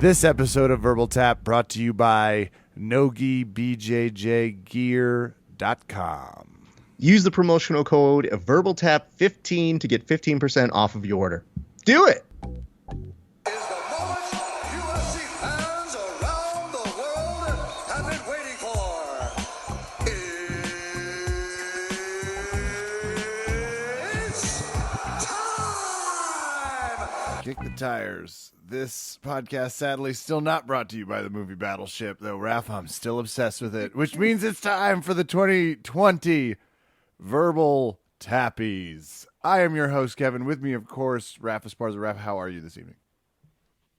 This episode of Verbal Tap brought to you by NogiBJJGear.com. Use the promotional code VerbalTap15 to get 15% off of your order. Do it! Is the moment UFC fans around the world have been waiting for. It's time! Kick the tires. This podcast, sadly, still not brought to you by the movie Battleship, though, Raph, I'm still obsessed with it, which means it's time for the 2020 Verbal Tappies. I am your host, Kevin. With me, of course, Raph Esparza. Raph, how are you this evening?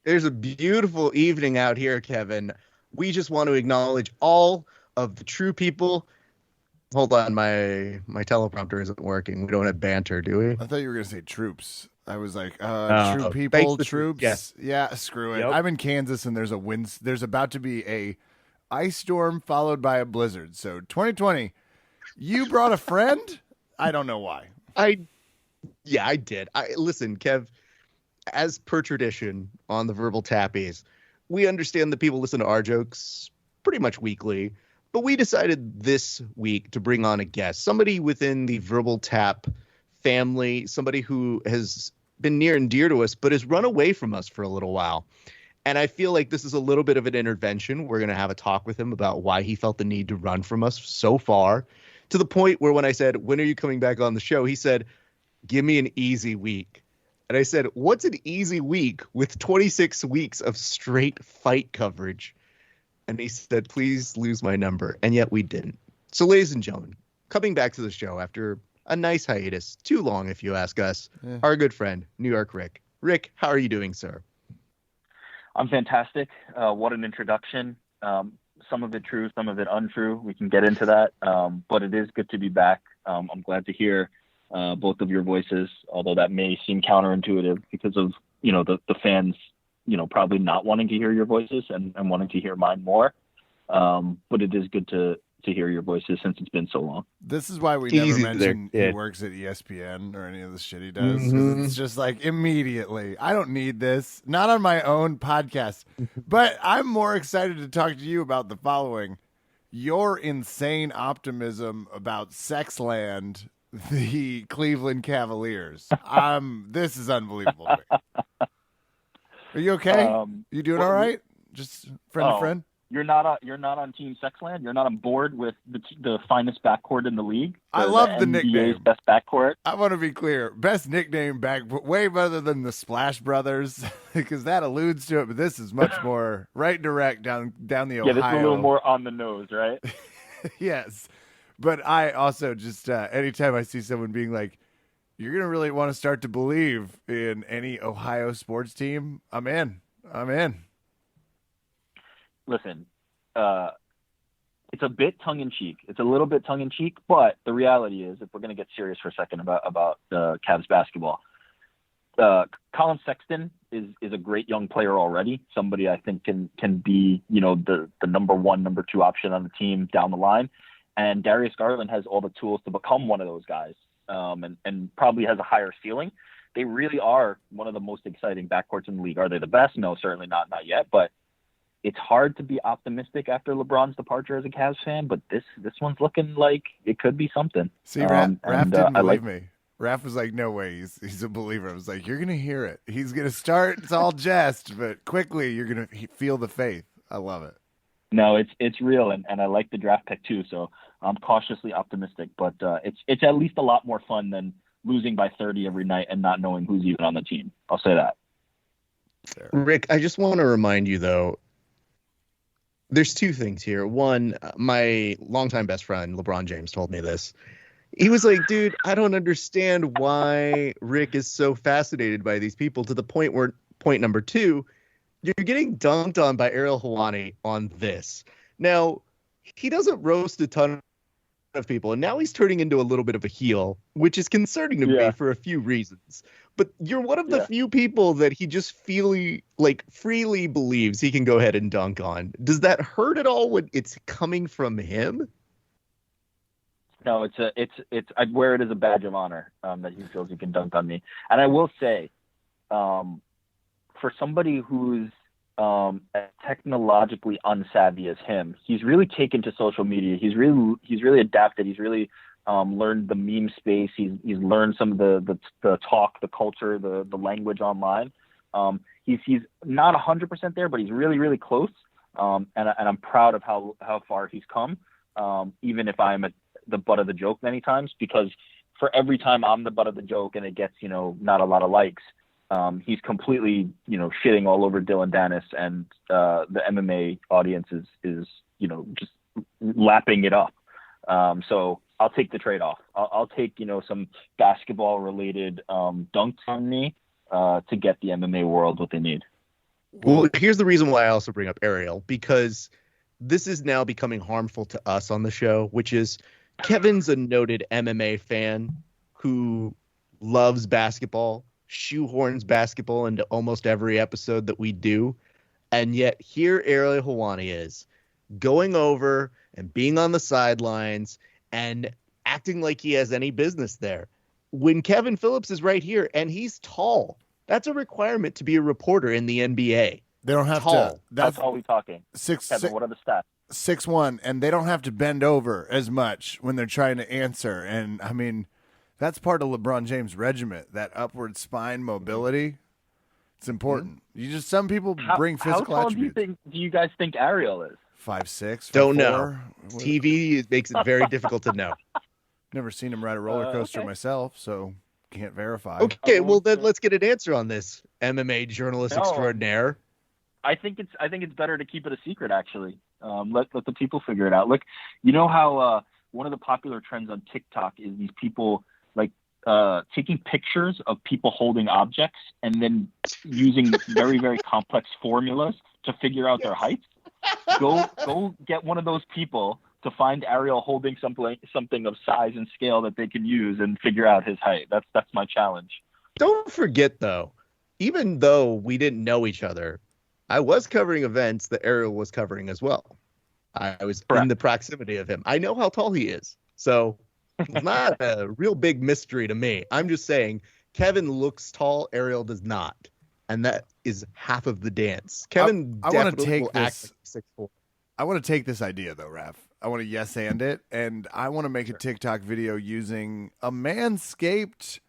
There's a beautiful evening out here, Kevin. We just want to acknowledge all of the true people. Hold on, my teleprompter isn't working. We don't have banter, do we? I thought you were going to say troops. I was like, true people, troops. Yes. Yeah, screw it. Yep. I'm in Kansas, and there's about to be a ice storm followed by a blizzard. So 2020, you brought a friend? I don't know why. I did. Listen, Kev, as per tradition on the Verbal Tappies, we understand that people listen to our jokes pretty much weekly, but we decided this week to bring on a guest, somebody within the Verbal Tap family, somebody who has been near and dear to us, but has run away from us for a little while. And I feel like this is a little bit of an intervention. We're going to have a talk with him about why he felt the need to run from us so far, to the point where when I said, when are you coming back on the show? He said, give me an easy week. And I said, what's an easy week with 26 weeks of straight fight coverage? And he said, please lose my number. And yet we didn't. So ladies and gentlemen, coming back to the show after a nice hiatus, too long if you ask us, our good friend, New York Rick. Rick, how are you doing, sir? I'm fantastic. What an introduction. Some of it true, some of it untrue. We can get into that. But it is good to be back. I'm glad to hear both of your voices, although that may seem counterintuitive because of, the fans, probably not wanting to hear your voices and wanting to hear mine more. But it is good to hear your voices since it's been so long. This is why we never mention he works at ESPN or any of the shit he does. Mm-hmm. It's just like immediately, I don't need this. Not on my own podcast. But I'm more excited to talk to you about the following. Your insane optimism about Sexland, the Cleveland Cavaliers. This is unbelievable to me. Are you okay? You doing all right? Just friend to friend? You're not on Team Sexland. You're not on board with the finest backcourt in the league. I love the nickname. Best backcourt. I want to be clear. Best nickname back, way better than the Splash Brothers because that alludes to it. But this is much more right direct down the Ohio. Yeah, this is a little more on the nose, right? Yes, but I also just anytime I see someone being like, "You're gonna really want to start to believe in any Ohio sports team," I'm in. Listen, it's a bit tongue-in-cheek. It's a little bit tongue-in-cheek, but the reality is, if we're going to get serious for a second about Cavs basketball, Colin Sexton is a great young player already. Somebody I think can be, the number one, number two option on the team down the line. And Darius Garland has all the tools to become one of those guys, and probably has a higher ceiling. They really are one of the most exciting backcourts in the league. Are they the best? No, certainly not yet, but it's hard to be optimistic after LeBron's departure as a Cavs fan, but this one's looking like it could be something. See, Raph didn't believe me. Raph was like, no way, he's a believer. I was like, you're going to hear it. He's going to start, it's all jest, but quickly you're going to feel the faith. I love it. No, it's real, and I like the draft pick too, so I'm cautiously optimistic, but it's at least a lot more fun than losing by 30 every night and not knowing who's even on the team. I'll say that. Rick, I just want to remind you, though, there's two things here. One, my longtime best friend, LeBron James, told me this. He was like, dude, I don't understand why Rick is so fascinated by these people, to the point where, point number two, you're getting dunked on by Ariel Helwani on this. Now, he doesn't roast a ton of people, and now he's turning into a little bit of a heel, which is concerning to me for a few reasons. But you're one of the few people that he just freely believes he can go ahead and dunk on. Does that hurt at all when it's coming from him? No, I'd wear it as a badge of honor that he feels he can dunk on me. And I will say, for somebody who's as technologically unsavvy as him. He's really taken to social media. He's really adapted. He's really learned the meme space. He's learned some of the talk, the culture, the language online. He's not 100% there, but he's really, really close. And I'm proud of how far he's come. Even if I'm the butt of the joke many times, because for every time I'm the butt of the joke and it gets, not a lot of likes, he's completely, shitting all over Dylan Dennis, and the MMA audience is just lapping it up. So I'll take the trade-off. I'll take, some basketball-related dunks on me to get the MMA world what they need. Well, here's the reason why I also bring up Ariel, because this is now becoming harmful to us on the show, which is Kevin's a noted MMA fan who loves basketball, shoehorns basketball into almost every episode that we do. And yet here Ariel Helwani is going over and being on the sidelines and acting like he has any business there, when Kevin Phillips is right here and he's tall. That's a requirement to be a reporter in the NBA. They don't have tall. to. That's all we talking. Kevin, what are the stats? 6'1", and they don't have to bend over as much when they're trying to answer. And I mean, that's part of LeBron James' regiment, that upward spine mobility. It's important. Mm-hmm. Some people bring physical how tall attributes. Do you guys think Ariel is? 5'6". Don't know. TV makes it very difficult to know. Never seen him ride a roller coaster myself, so can't verify. Okay, well then let's get an answer on this, MMA journalist extraordinaire. I think it's better to keep it a secret, actually. Let the people figure it out. Look, you know how one of the popular trends on TikTok is these people taking pictures of people holding objects and then using very, very complex formulas to figure out their heights. Go get one of those people to find Ariel holding something of size and scale that they can use and figure out his height. That's my challenge. Don't forget, though, even though we didn't know each other, I was covering events that Ariel was covering as well. I was in the proximity of him. I know how tall he is. So it's not a real big mystery to me. I'm just saying Kevin looks tall, Ariel does not. And that is half of the dance. Kevin I want to take will this. Like 6'4". I want to take this idea, though, Raph. I want to yes and it. And I want to make a TikTok video using a Manscaped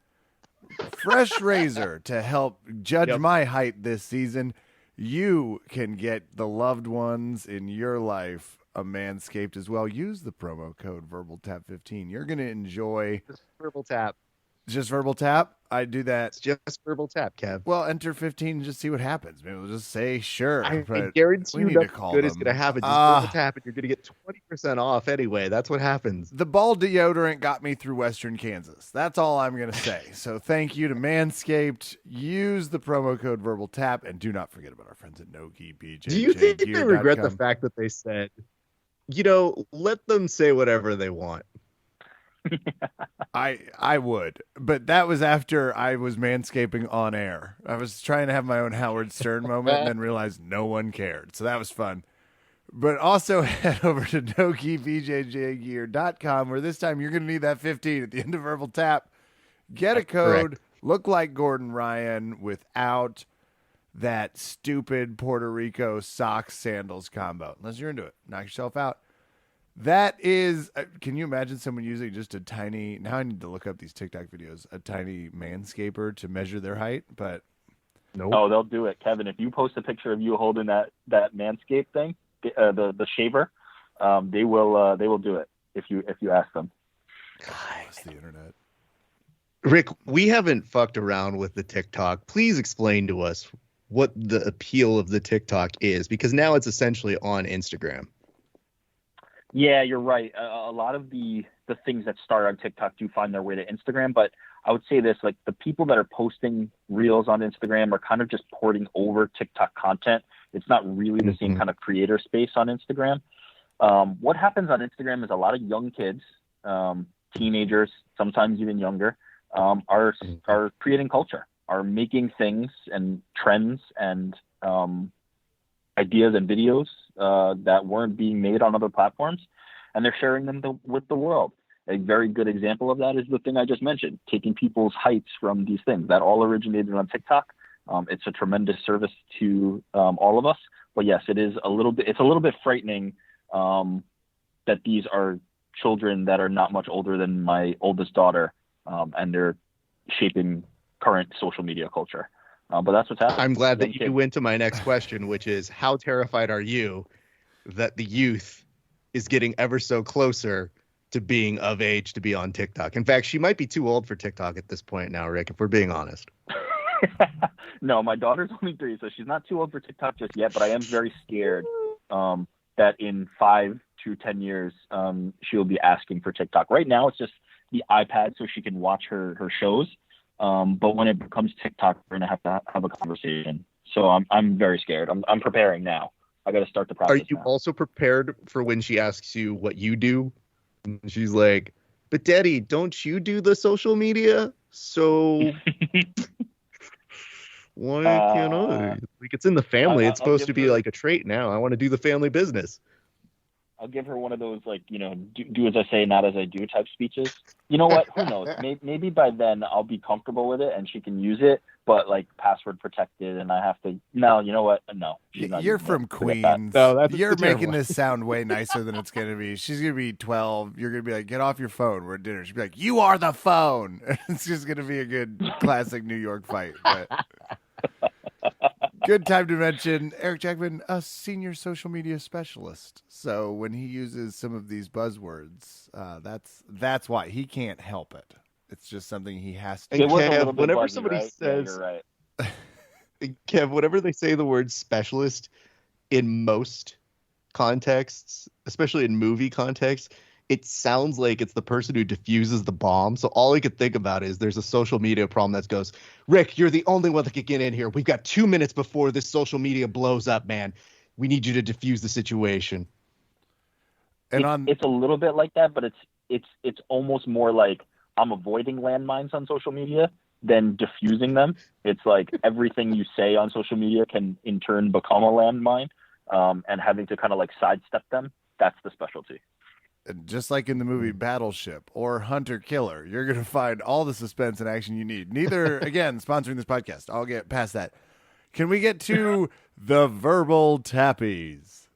fresh razor to help judge my height this season. You can get the loved ones in your life a Manscaped as well. Use the promo code VerbalTap15. You're going to enjoy VerbalTap. Just VerbalTap? I do that. It's just VerbalTap, Kev. Well, enter 15 and just see what happens. Maybe we'll just say sure. I guarantee you nothing good is going to happen. Just VerbalTap and you're going to get 20% off anyway. That's what happens. The ball deodorant got me through Western Kansas. That's all I'm going to say. So thank you to Manscaped. Use the promo code VerbalTap, and do not forget about our friends at Nogi BJ. Do you think they regret the fact that they said, let them say whatever they want? I would, but that was after I was manscaping on air. I was trying to have my own Howard Stern moment and then realized no one cared. So that was fun. But also head over to NoKeyBJJGear.com, where this time you're going to need that 15 at the end of Verbal Tap. Get a code, correct. Look like Gordon Ryan without that stupid Puerto Rico socks sandals combo. Unless you're into it, knock yourself out. That is, can you imagine someone using just a tiny, now I need to look up these TikTok videos, a tiny manscaper to measure their height, but no. Oh, they'll do it, Kevin. If you post a picture of you holding that Manscaped thing, the shaver, they will do it if you ask them. It's the internet. Rick, we haven't fucked around with the TikTok. Please explain to us what the appeal of the TikTok is, because now it's essentially on Instagram. Yeah, you're right. A lot of the things that start on TikTok do find their way to Instagram, but I would say this, like the people that are posting reels on Instagram are kind of just porting over TikTok content. It's not really the same kind of creator space on Instagram. What happens on Instagram is a lot of young kids, teenagers, sometimes even younger, are creating culture, are making things and trends and ideas and videos that weren't being made on other platforms, and they're sharing them with the world. A very good example of that is the thing I just mentioned, taking people's heights from these things. That all originated on TikTok. It's a tremendous service to all of us. But yes, it's a little bit frightening that these are children that are not much older than my oldest daughter, and they're shaping current social media culture. But that's what's happening. I'm glad that you went to my next question, which is, how terrified are you that the youth is getting ever so closer to being of age to be on TikTok? In fact, she might be too old for TikTok at this point now, Rick, if we're being honest. No, my daughter's only 3, so she's not too old for TikTok just yet, but I am very scared that in 5 to 10 years, she'll be asking for TikTok. Right now, it's just the iPad so she can watch her shows. But when it becomes TikTok, we're going to have a conversation. So I'm very scared. I'm preparing now. I got to start the process. Are you also prepared for when she asks you what you do? And she's like, but Daddy, don't you do the social media? So why can't I? Like, it's in the family. It's supposed to be like a trait now. I want to do the family business. I'll give her one of those, like, do as I say, not as I do type speeches. You know what? Who knows? Maybe by then I'll be comfortable with it and she can use it, but password protected, and I have to. No, you know what? No. You're from Queens. No, you're making this sound way nicer than it's going to be. She's going to be 12. You're going to be like, get off your phone. We're at dinner. She'll be like, you are the phone. It's just going to be a good classic New York fight. But good time to mention Eric Jackman, a senior social media specialist. So when he uses some of these buzzwords, that's why he can't help it. It's just something he has to. And Kev, whenever somebody says, yeah, you're right. Kev, whenever they say the word specialist in most contexts, especially in movie context, it sounds like it's the person who diffuses the bomb. So all I could think about is there's a social media problem that goes, Rick, you're the only one that could get in here. We've got 2 minutes before this social media blows up, man. We need you to diffuse the situation. And it's a little bit like that, but it's almost more like I'm avoiding landmines on social media than diffusing them. It's like everything you say on social media can in turn become a landmine, and having to kind of sidestep them. That's the specialty. Just like in the movie Battleship or Hunter Killer, you're going to find all the suspense and action you need. Neither, again, sponsoring this podcast. I'll get past that. Can we get to the verbal tappies?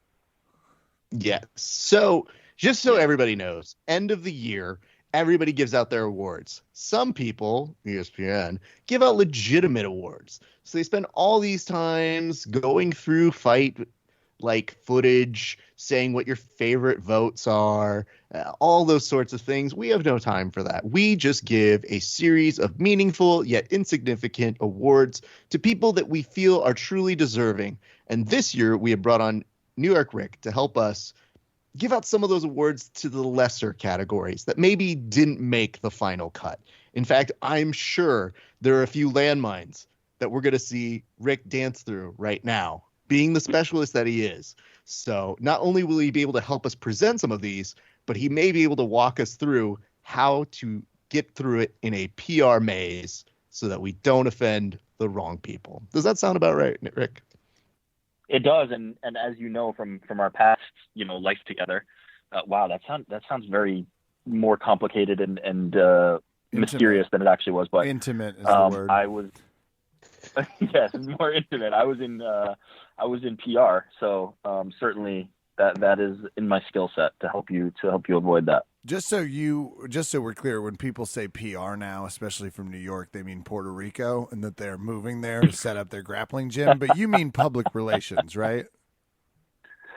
Yes. So just so everybody knows, end of the year, everybody gives out their awards. Some people, ESPN, give out legitimate awards. So they spend all these times going through fight footage, saying what your favorite votes are, all those sorts of things. We have no time for that. We just give a series of meaningful yet insignificant awards to people that we feel are truly deserving. And this year we have brought on New York Rick to help us give out some of those awards to the lesser categories that maybe didn't make the final cut. In fact, I'm sure there are a few landmines that we're going to see Rick dance through right now, being the specialist that he is. So not only will he be able to help us present some of these, but he may be able to walk us through how to get through it in a PR maze so that we don't offend the wrong people. Does that sound about right, Rick? It does, and as you know from our past, life together, wow, that sounds very more complicated and mysterious than it actually was. But intimate is the word. I was, yes, more intimate. I was in PR, so certainly that is in my skill set to help you avoid that. Just so we're clear, when people say PR now, especially from New York, they mean Puerto Rico and that they're moving there to set up their grappling gym. But you mean public relations, right?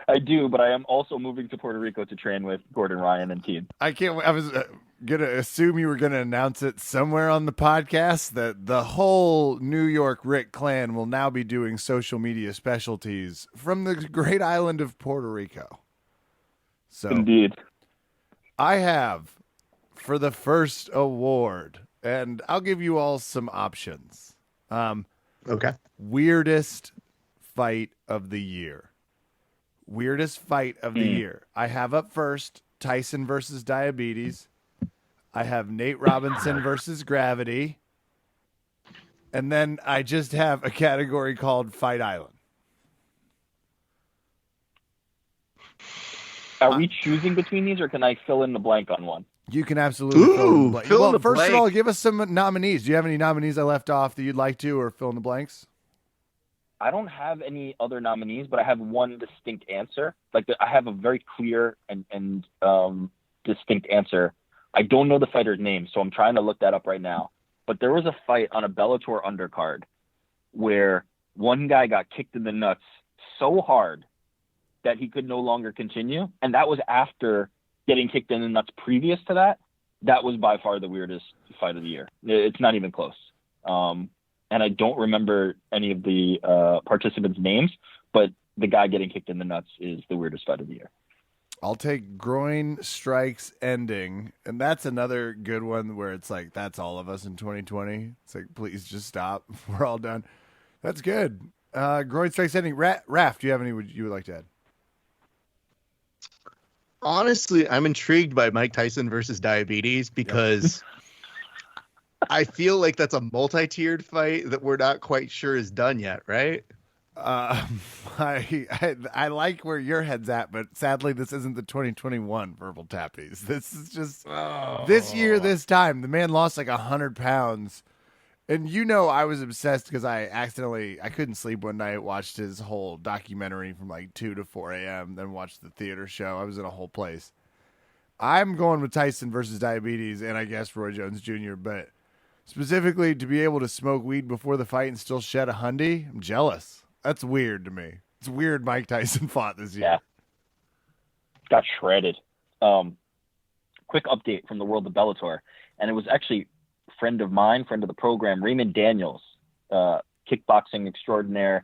I do, but I am also moving to Puerto Rico to train with Gordon Ryan and team. I was going to assume you were going to announce it somewhere on the podcast that the whole New York Rick clan will now be doing social media specialties from the great island of Puerto Rico. So indeed. I have for the first award, and I'll give you all some options. Okay. Weirdest fight of the year. Weirdest fight of the year. I have up first Tyson versus Diabetes. I have Nate Robinson versus Gravity. And then I just have a category called Fight Island. Are we choosing between these, or can I fill in the blank on one? You can absolutely fill in the blank. Fill in the first blank. of all, give us some nominees. Do you have any nominees I left off that you'd like to, or fill in the blanks? I don't have any other nominees, but I have one distinct answer. I have a very clear and distinct answer. I don't know the fighter's name, so I'm trying to look that up right now. But there was a fight on a Bellator undercard where one guy got kicked in the nuts so hard that he could no longer continue. And that was after getting kicked in the nuts previous to that. That was by far the weirdest fight of the year. It's not even close. And I don't remember any of the participants' names, but the guy getting kicked in the nuts is the weirdest fight of the year. I'll take groin strikes ending. And that's another good one where it's like, that's all of us in 2020. It's like, please just stop. We're all done. That's good. Groin strikes ending. Raph, do you have any you would like to add? Honestly, I'm intrigued by Mike Tyson versus Diabetes because I feel like that's a multi-tiered fight that we're not quite sure is done yet, right? I like where your head's at, but sadly, this isn't the 2021 Verbal Tappies. This is just this year, this time. The man lost like 100 pounds. And I was obsessed because I couldn't sleep one night, watched his whole documentary from like 2 to 4 a.m., then watched the theater show. I was in a whole place. I'm going with Tyson versus Diabetes and I guess Roy Jones Jr., but specifically to be able to smoke weed before the fight and still shed a hundy, I'm jealous. That's weird to me. It's weird Mike Tyson fought this year. Yeah. Got shredded. Quick update from the world of Bellator. And it was actually friend of mine, friend of the program, Raymond Daniels, kickboxing extraordinaire,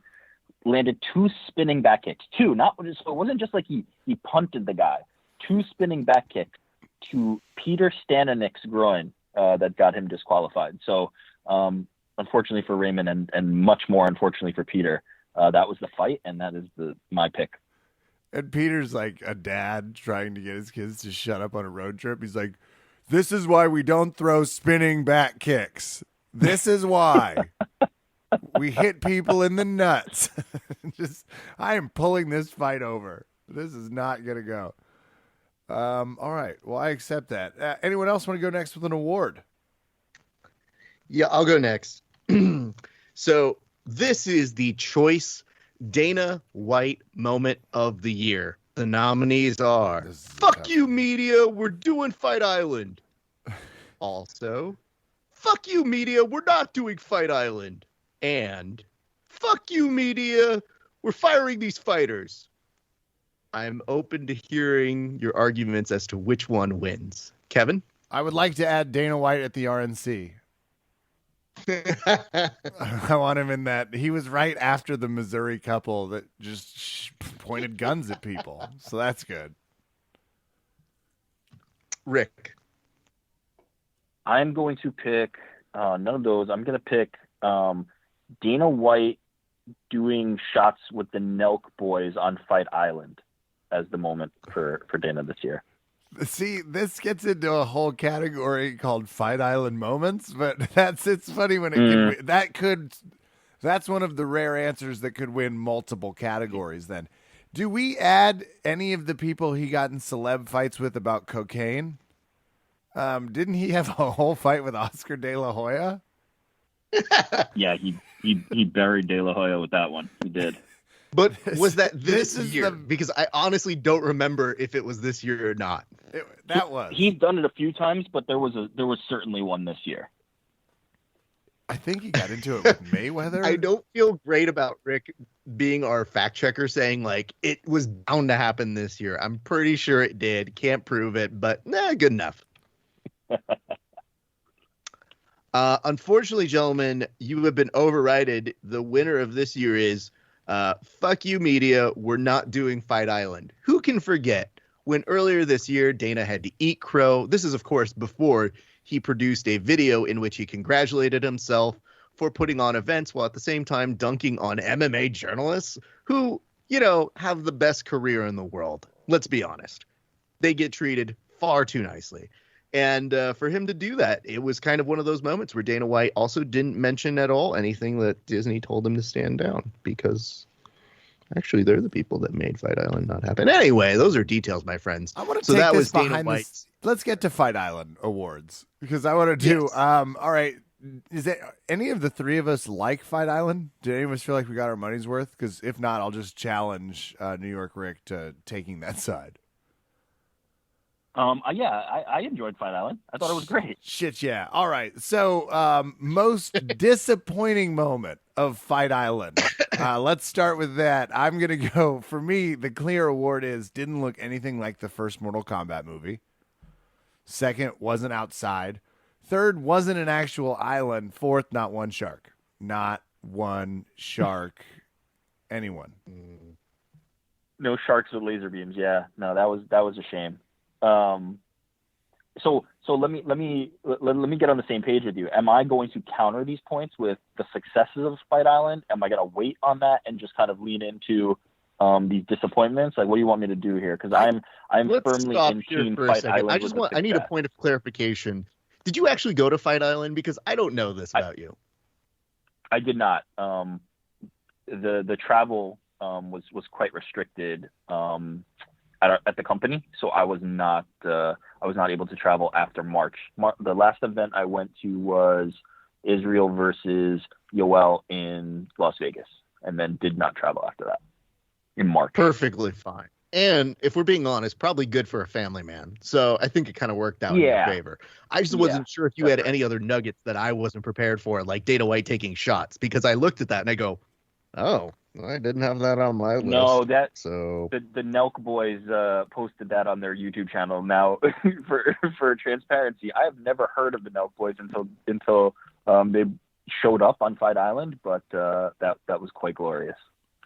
landed 2 spinning back kicks. 2, so it wasn't just like he punted the guy. 2 spinning back kicks to Peter Stananik's groin that got him disqualified. So unfortunately for Raymond and much more unfortunately for Peter, that was the fight, and that is my pick. And Peter's like a dad trying to get his kids to shut up on a road trip. He's like, this is why we don't throw spinning back kicks. This is why. We hit people in the nuts. I am pulling this fight over. This is not going to go. All right. Well, I accept that. Anyone else want to go next with an award? Yeah, I'll go next. So this is the Choice Dana White Moment of the Year. The nominees are Fuck You Media, we're doing Fight Island. Also, Fuck You Media, we're not doing Fight Island. And Fuck You Media, we're firing these fighters. I'm open to hearing your arguments as to which one wins. Kevin? I would like to add Dana White at the RNC. I want him in that. He was right after the Missouri couple that just pointed guns at people. So that's good. Rick? I'm going to pick none of those. I'm going to pick Dana White doing shots with the Nelk boys on Fight Island as the moment for Dana this year. See, this gets into a whole category called Fight Island moments, but it's funny when it that's one of the rare answers that could win multiple categories. Then, do we add any of the people he got in celeb fights with about cocaine? Didn't he have a whole fight with Oscar De La Hoya? Yeah, he buried De La Hoya with that one. He did. But was that this year? Because I honestly don't remember if it was this year or not. That was. He's done it a few times, but there was certainly one this year. I think he got into it with Mayweather. I don't feel great about Rick being our fact checker saying like it was bound to happen this year. I'm pretty sure it did. Can't prove it, but good enough. Unfortunately, gentlemen, you have been overridden. The winner of this year is Fuck You Media, we're not doing Fight Island. Who can forget when earlier this year Dana had to eat crow? This is, of course, before he produced a video in which he congratulated himself for putting on events while at the same time dunking on MMA journalists who, have the best career in the world. Let's be honest. They get treated far too nicely. And for him to do that, it was kind of one of those moments where Dana White also didn't mention at all anything that Disney told him to stand down, because actually they're the people that made Fight Island not happen. Anyway, those are details, my friends. I want to take this behind Dana White. Let's get to Fight Island awards, because I want to do all right. is it any of the three of us like Fight Island? Did any of us feel like we got our money's worth? Because if not, I'll just challenge New York Rick to taking that side. I enjoyed Fight Island. I thought it was great. Shit, yeah. All right. So, most disappointing moment of Fight Island. Let's start with that. I'm going to go, for me, the clear award is didn't look anything like the first Mortal Kombat movie. Second, wasn't outside. Third, wasn't an actual island. Fourth, not one shark. Not one shark. Anyone. No sharks with laser beams. Yeah, no, that was a shame. So let me get on the same page with you. Am I going to counter these points with the successes of Fight Island? Am I going to wait on that and just kind of lean into these disappointments? Like, what do you want me to do here? Because I'm firmly in Team Fight Island. I need a point of clarification. Did you actually go to Fight Island? Because I don't know this about you. I did not. The travel was quite restricted at the company, so I was not able to travel after March. The last event I went to was Israel versus Yoel in Las Vegas, and then did not travel after that in March. Perfectly fine. And if we're being honest, probably good for a family man. So I think it kind of worked out in your favor. I just wasn't sure if you had any other nuggets that I wasn't prepared for, like Dana White taking shots, because I looked at that and I go, oh, I didn't have that on my list. No, so the Nelk boys posted that on their YouTube channel. Now, for transparency, I have never heard of the Nelk boys until they showed up on Fight Island, but that was quite glorious.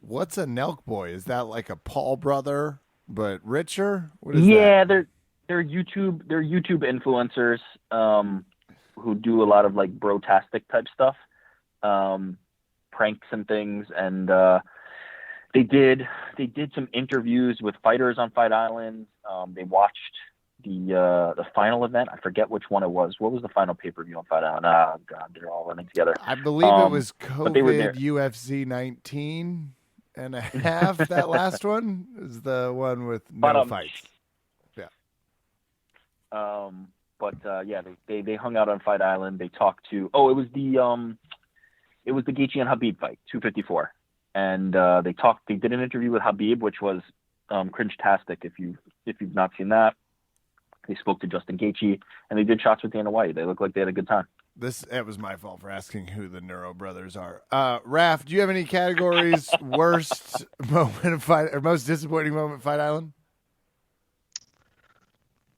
What's a Nelk boy? Is that like a Paul brother but richer? What is that? They're YouTube influencers who do a lot of like brotastic type stuff. Pranks and things, and they did some interviews with fighters on Fight Island. They watched the final event. I forget which one it was. What was the final pay-per-view on Fight Island? Oh God, they're all running together. I believe it was COVID UFC 19 and a half. That last one is the one with no fights. Yeah. They hung out on Fight Island. They talked to. It was the Gaethje and Habib fight, 254, and they did an interview with Habib, which was cringe-tastic. If you've not seen that, they spoke to Justin Gaethje, and they did shots with Dana White. They looked like they had a good time. It was my fault for asking who the Neuro Brothers are. Raph, do you have any categories? Worst moment of Fight, or most disappointing moment of Fight Island?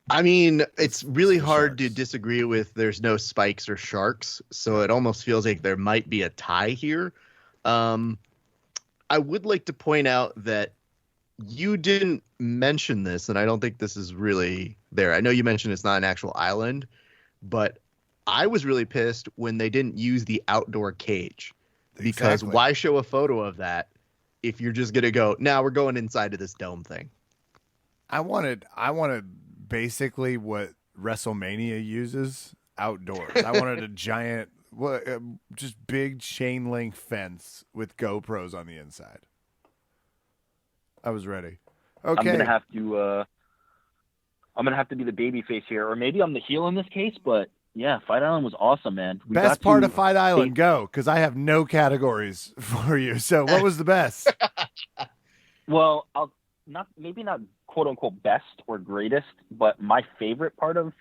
I mean, it's really hard to disagree with there's no spikes or sharks, so it almost feels like there might be a tie here. I would like to point out that you didn't mention this, and I don't think this is really there. I know you mentioned it's not an actual island, but I was really pissed when they didn't use the outdoor cage. Because why show a photo of that if you're just going to go, now we're going inside of this dome thing? I wanted basically what WrestleMania uses outdoors. I wanted a giant, just big chain link fence with GoPros on the inside. I was ready. Okay. I'm gonna have to be the baby face here, or maybe I'm the heel in this case. But yeah, Fight Island was awesome, man. Best part of Fight Island, go, because I have no categories for you. So what was the best? Well, maybe not quote unquote best or greatest, but my favorite part of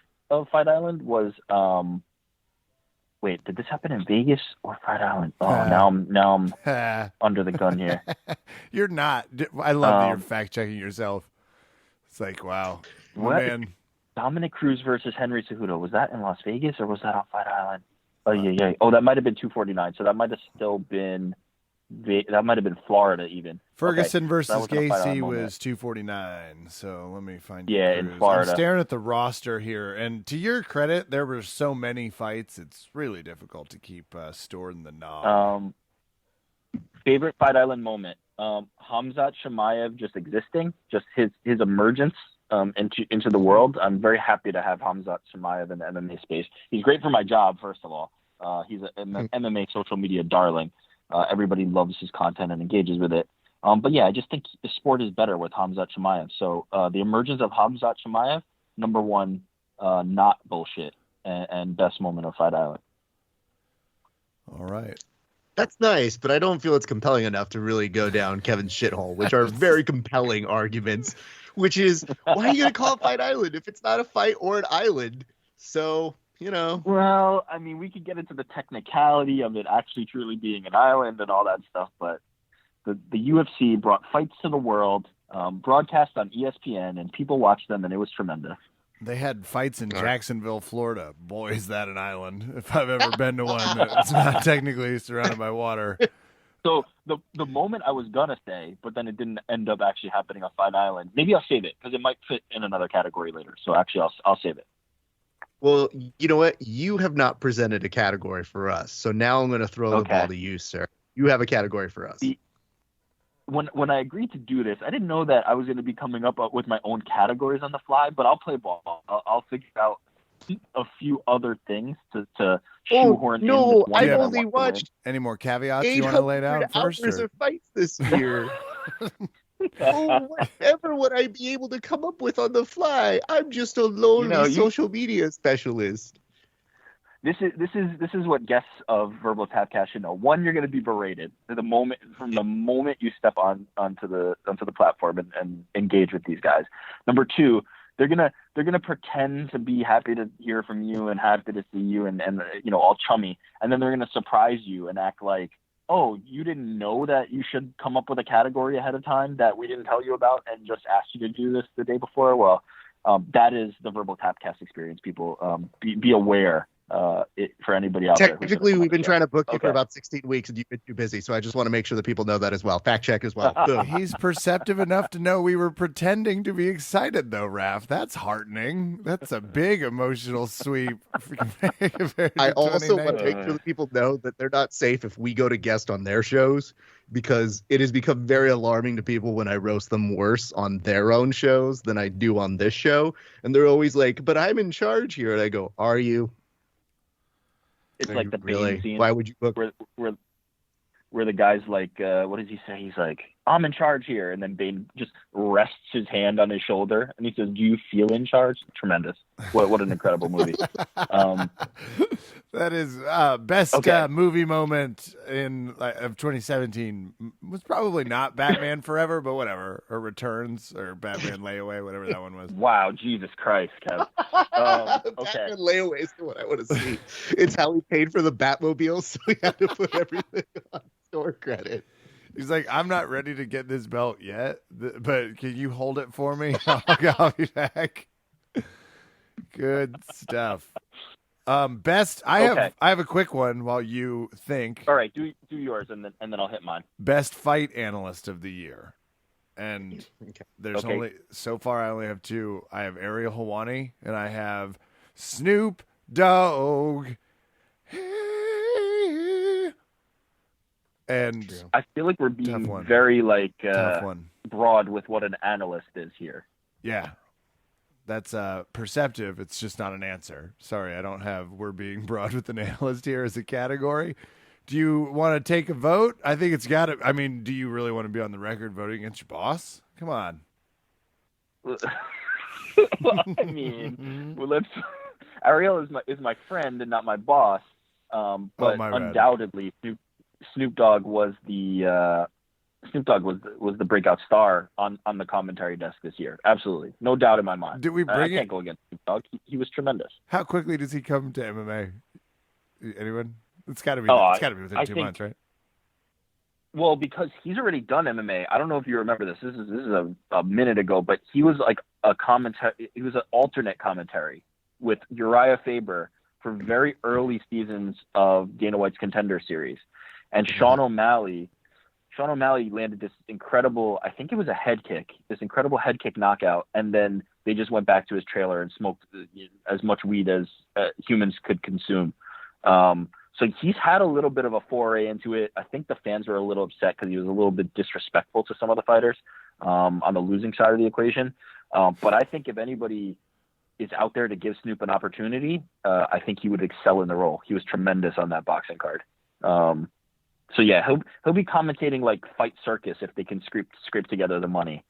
Fight Island was wait, did this happen in Vegas or Fight Island? Oh, now I'm under the gun here. You're not. I love that you're fact checking yourself. It's like, wow, man. Dominic Cruz versus Henry Cejudo, was that in Las Vegas or was that on Fight Island? Oh yeah. Oh, that might have been 249. So that might have still been. That might have been Florida even. Ferguson versus Gacy was 249. So let me find. Yeah, in Florida. I'm staring at the roster here, and to your credit, there were so many fights. It's really difficult to keep stored in the knob. Favorite Fight Island moment: Khamzat Chimaev just existing, just his emergence into the world. I'm very happy to have Khamzat Chimaev in the MMA space. He's great for my job, first of all. He's an MMA social media darling. Everybody loves his content and engages with it. But yeah, I just think the sport is better with Khamzat Chimaev. So the emergence of Khamzat Chimaev, number one, not bullshit, and best moment of Fight Island. All right. That's nice, but I don't feel it's compelling enough to really go down Kevin's shithole, which are very compelling arguments, which is, why are you going to call it Fight Island if it's not a fight or an island? So, Well, I mean, we could get into the technicality of it actually truly being an island and all that stuff, but the UFC brought fights to the world, broadcast on ESPN, and people watched them, and it was tremendous. They had fights in Jacksonville, Florida. Boy, is that an island. If I've ever been to one that's not technically surrounded by water. So the moment I was going to say, but then it didn't end up actually happening on Fight Island. Maybe I'll save it because it might fit in another category later. So actually, I'll save it. Well, you know what? You have not presented a category for us. So now I'm going to throw the ball to you, sir. You have a category for us. When I agreed to do this, I didn't know that I was going to be coming up with my own categories on the fly, but I'll play ball. I'll figure out a few other things to shoehorn in. No, I've only watched any more caveats you want to lay down first? Hours of fights this year. Whatever would I be able to come up with on the fly? I'm just a lonely social media specialist. This is what guests of VerbalTapCast should know. One, you're going to be berated from the moment you step onto the platform and engage with these guys. Number two, they're gonna pretend to be happy to hear from you and happy to see you and all chummy, and then they're gonna surprise you and act like, oh, you didn't know that you should come up with a category ahead of time that we didn't tell you about and just asked you to do this the day before. Well, that is the VerbalTapCast experience. People, be aware. For anybody out there. Technically, we've been trying to book you for about 16 weeks and you've been too busy. So I just want to make sure that people know that as well. Fact check as well. He's perceptive enough to know we were pretending to be excited, though, Raph. That's heartening. That's a big emotional sweep. I also want to make sure that people know that they're not safe if we go to guest on their shows, because it has become very alarming to people when I roast them worse on their own shows than I do on this show. And they're always like, but I'm in charge here. And I go, are you? It's like the Bane scene. Why would you book where the guy's like, what does he say? He's like, I'm in charge here, and then Bane just rests his hand on his shoulder, and he says, "Do you feel in charge?" Tremendous. What an incredible movie. That is best movie moment of 2017 was probably not Batman Forever, but whatever, or Returns, or Batman Layaway, whatever that one was. Wow, Jesus Christ, Kev. Batman Layaway is the one I want to see. It's how he paid for the Batmobile, so he had to put everything on store credit. He's like, I'm not ready to get this belt yet, but can you hold it for me? I'll be back. Good stuff. Best. I have a quick one while you think. All right, do yours, and then I'll hit mine. Best fight analyst of the year, and there's only so far. I only have two. I have Ariel Helwani, and I have Snoop Dogg. And I feel like we're being very broad with what an analyst is here. Yeah. That's perceptive. It's just not an answer. Sorry, I don't have we're being broad with an analyst here as a category. Do you want to take a vote? I think it's got to. I mean, do you really want to be on the record voting against your boss? Come on. I mean, Ariel is my friend and not my boss. But undoubtedly, Snoop Dogg was the breakout star on the commentary desk this year. Absolutely, no doubt in my mind. Did we bring I can't go against Snoop Dogg. He was tremendous. How quickly does he come to MMA? Anyone? It's got to be. It's got to be within 2 months, right? Well, because he's already done MMA. I don't know if you remember this. This is a minute ago, but he was like a commentary. He was an alternate commentary with Uriah Faber for very early seasons of Dana White's Contender Series. And Sean O'Malley landed this incredible, I think it was a head kick, this incredible head kick knockout. And then they just went back to his trailer and smoked as much weed as humans could consume. So he's had a little bit of a foray into it. I think the fans were a little upset because he was a little bit disrespectful to some of the fighters on the losing side of the equation. But I think if anybody is out there to give Snoop an opportunity, I think he would excel in the role. He was tremendous on that boxing card. So yeah, he'll be commentating like Fight Circus if they can scrape together the money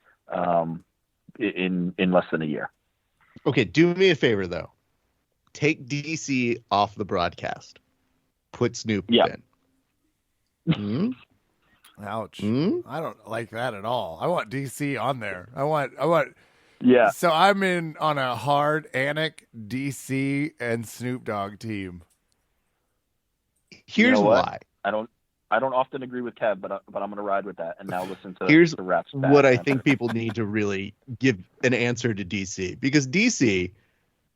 in less than a year. Okay, do me a favor though. Take DC off the broadcast. Put Snoop in. Mm? Ouch. Mm? I don't like that at all. I want DC on there. I want Yeah. So I'm in on a hard Anik, DC, and Snoop Dogg team. Here's why. I don't often agree with Kev, but I'm gonna ride with that. And now listen to Here's the refs. what I think people need to really give an answer to DC, because DC,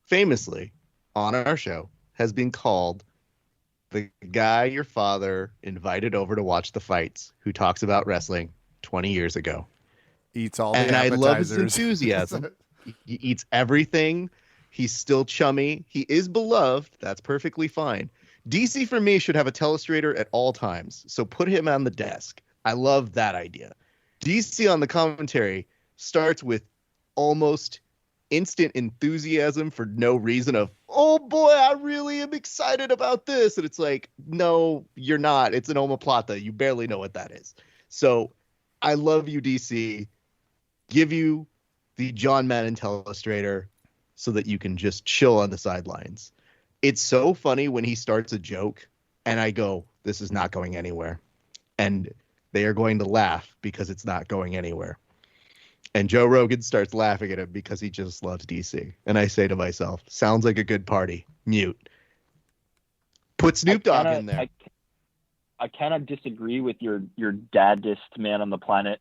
famously on our show, has been called the guy your father invited over to watch the fights, who talks about wrestling 20 years ago. Eats all the and appetizers. I love his enthusiasm. He eats everything. He's still chummy. He is beloved. That's perfectly fine. DC for me should have a telestrator at all times, so put him on the desk. I love that idea. DC on the commentary starts with almost instant enthusiasm for no reason of, oh boy, I really am excited about this. And it's like, no, you're not. It's an omoplata. You barely know what that is. So I love you, DC. Give you the John Madden telestrator so that you can just chill on the sidelines. It's so funny when he starts a joke and I go, this is not going anywhere. And they are going to laugh because it's not going anywhere. And Joe Rogan starts laughing at him because he just loves DC. And I say to myself, sounds like a good party. Mute. Put Snoop Dogg in there. I cannot disagree with your daddest man on the planet,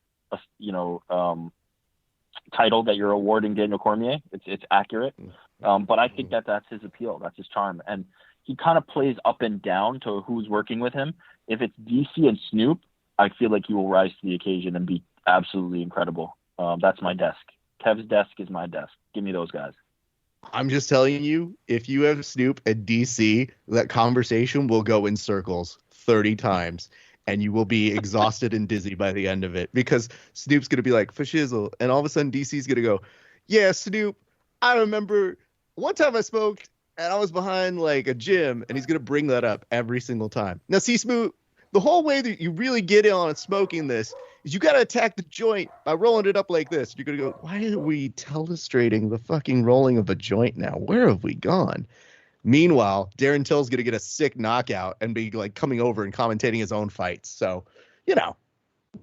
title that you're awarding Daniel Cormier. It's accurate. But I think that's his appeal. That's his charm. And he kind of plays up and down to who's working with him. If it's DC and Snoop, I feel like he will rise to the occasion and be absolutely incredible. That's my desk. Kev's desk is my desk. Give me those guys. I'm just telling you, if you have Snoop and DC, that conversation will go in circles 30 times. And you will be exhausted and dizzy by the end of it, because Snoop's going to be like, for shizzle. And all of a sudden, DC's going to go, yeah, Snoop, I remember one time I smoked and I was behind like a gym, and he's going to bring that up every single time. Now, see, Snoop, the whole way that you really get in on smoking this is you got to attack the joint by rolling it up like this. You're going to go, why are we telestrating the fucking rolling of a joint now? Where have we gone? Meanwhile, Darren Till's going to get a sick knockout and be like coming over and commentating his own fights. So,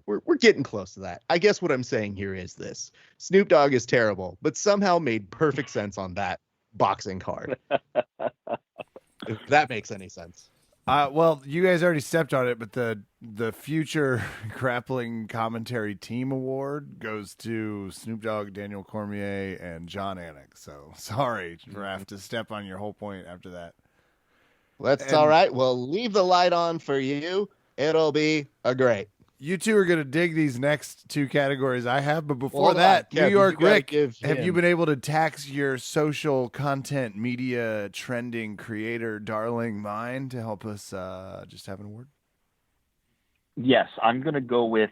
we're getting close to that. I guess what I'm saying here is this. Snoop Dogg is terrible, but somehow made perfect sense on that boxing card. If that makes any sense. Well, you guys already stepped on it, but the future grappling commentary team award goes to Snoop Dogg, Daniel Cormier, and John Anik. So sorry for having to step on your whole point after that. That's all right. We'll leave the light on for you. It'll be a great. You two are going to dig these next two categories I have, but before that, Kev, New York Rick, have you been able to tax your social content media trending creator darling mind to help us just have an award? Yes, I'm going to go with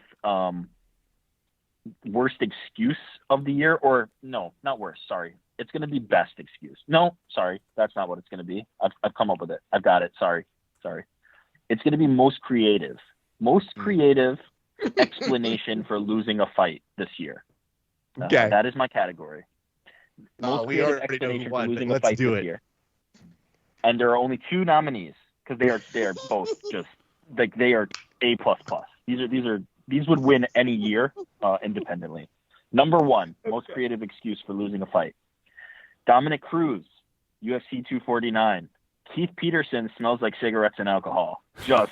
worst excuse of the year, or no, not worst. Sorry. It's going to be best excuse. No, sorry. That's not what it's going to be. I've come up with it. I've got it. Sorry. It's going to be most creative. Most creative explanation for losing a fight this year. Okay. That is my category. Most creative explanation for losing a fight this year. And there are only two nominees, because they are both just like, they are A++. These would win any year independently. Number one, most creative excuse for losing a fight. Dominic Cruz, UFC 249. Keith Peterson smells like cigarettes and alcohol. Just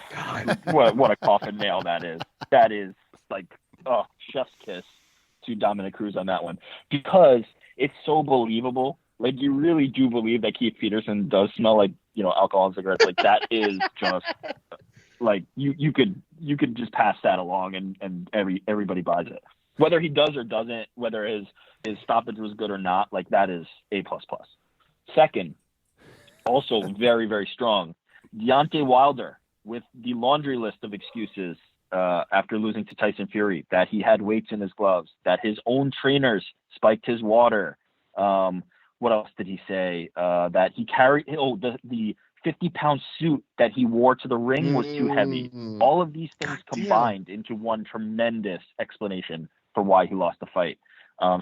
what a coffin nail that is. That is like, chef's kiss to Dominic Cruz on that one, because it's so believable. Like, you really do believe that Keith Peterson does smell like, alcohol and cigarettes. Like, that is just like, you could just pass that along and everybody buys it. Whether he does or doesn't, whether his stoppage was good or not, like, that is A++. Second, also very, very strong, Deontay Wilder, with the laundry list of excuses after losing to Tyson Fury, that he had weights in his gloves, that his own trainers spiked his water. What else did he say? That he carried the 50-pound suit that he wore to the ring was too heavy. All of these things combined into one tremendous explanation for why he lost the fight.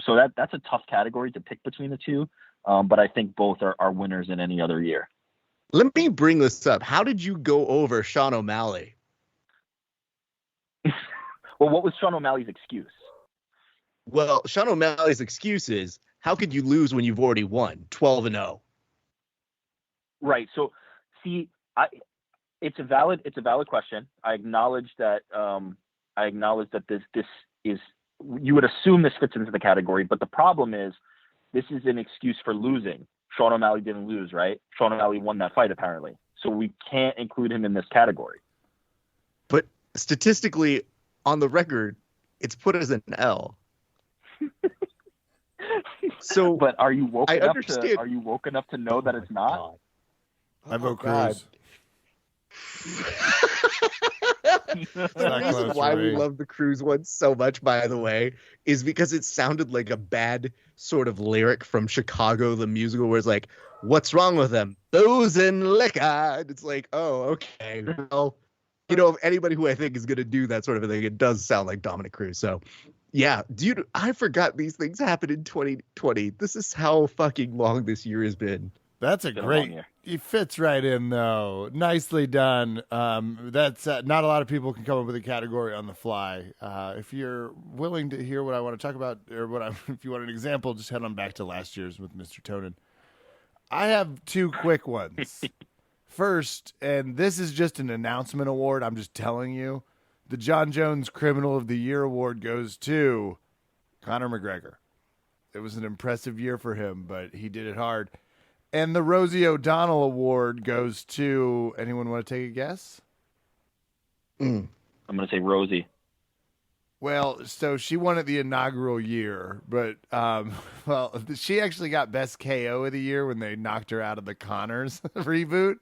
So that's a tough category to pick between the two. But I think both are winners in any other year. Let me bring this up. How did you go over Sean O'Malley? Well, what was Sean O'Malley's excuse? Well, Sean O'Malley's excuse is, how could you lose when you've already won 12-0? Right. So, see, it's a valid question. I acknowledge that. This is. You would assume this fits into the category, but the problem is, this is an excuse for losing. Sean O'Malley didn't lose, right? Sean O'Malley won that fight apparently, so we can't include him in this category. But statistically, on the record, it's put as an L. So, but are you woke enough to know that it's not? God. I vote Cruz. The reason why we love the Cruz one so much, by the way, is because it sounded like a bad sort of lyric from Chicago, the musical, where it's like, what's wrong with them? Boozing liquor. It's like, oh, okay. Well, you know, if anybody who I think is going to do that sort of a thing, it does sound like Dominic Cruz. So, yeah, dude, I forgot these things happened in 2020. This is how fucking long this year has been. That's a great. He fits right in, though. Nicely done. That's not a lot of people can come up with a category on the fly. If you're willing to hear what I want to talk about, or if you want an example, just head on back to last year's with Mr. Tonin. I have two quick ones. First, and this is just an announcement award. I'm just telling you, the John Jones Criminal of the Year award goes to Conor McGregor. It was an impressive year for him, but he did it hard. And the Rosie O'Donnell Award goes to, anyone want to take a guess? I'm going to say Rosie. Well, so she won it the inaugural year, but, well, she actually got Best KO of the year when they knocked her out of the Connors reboot,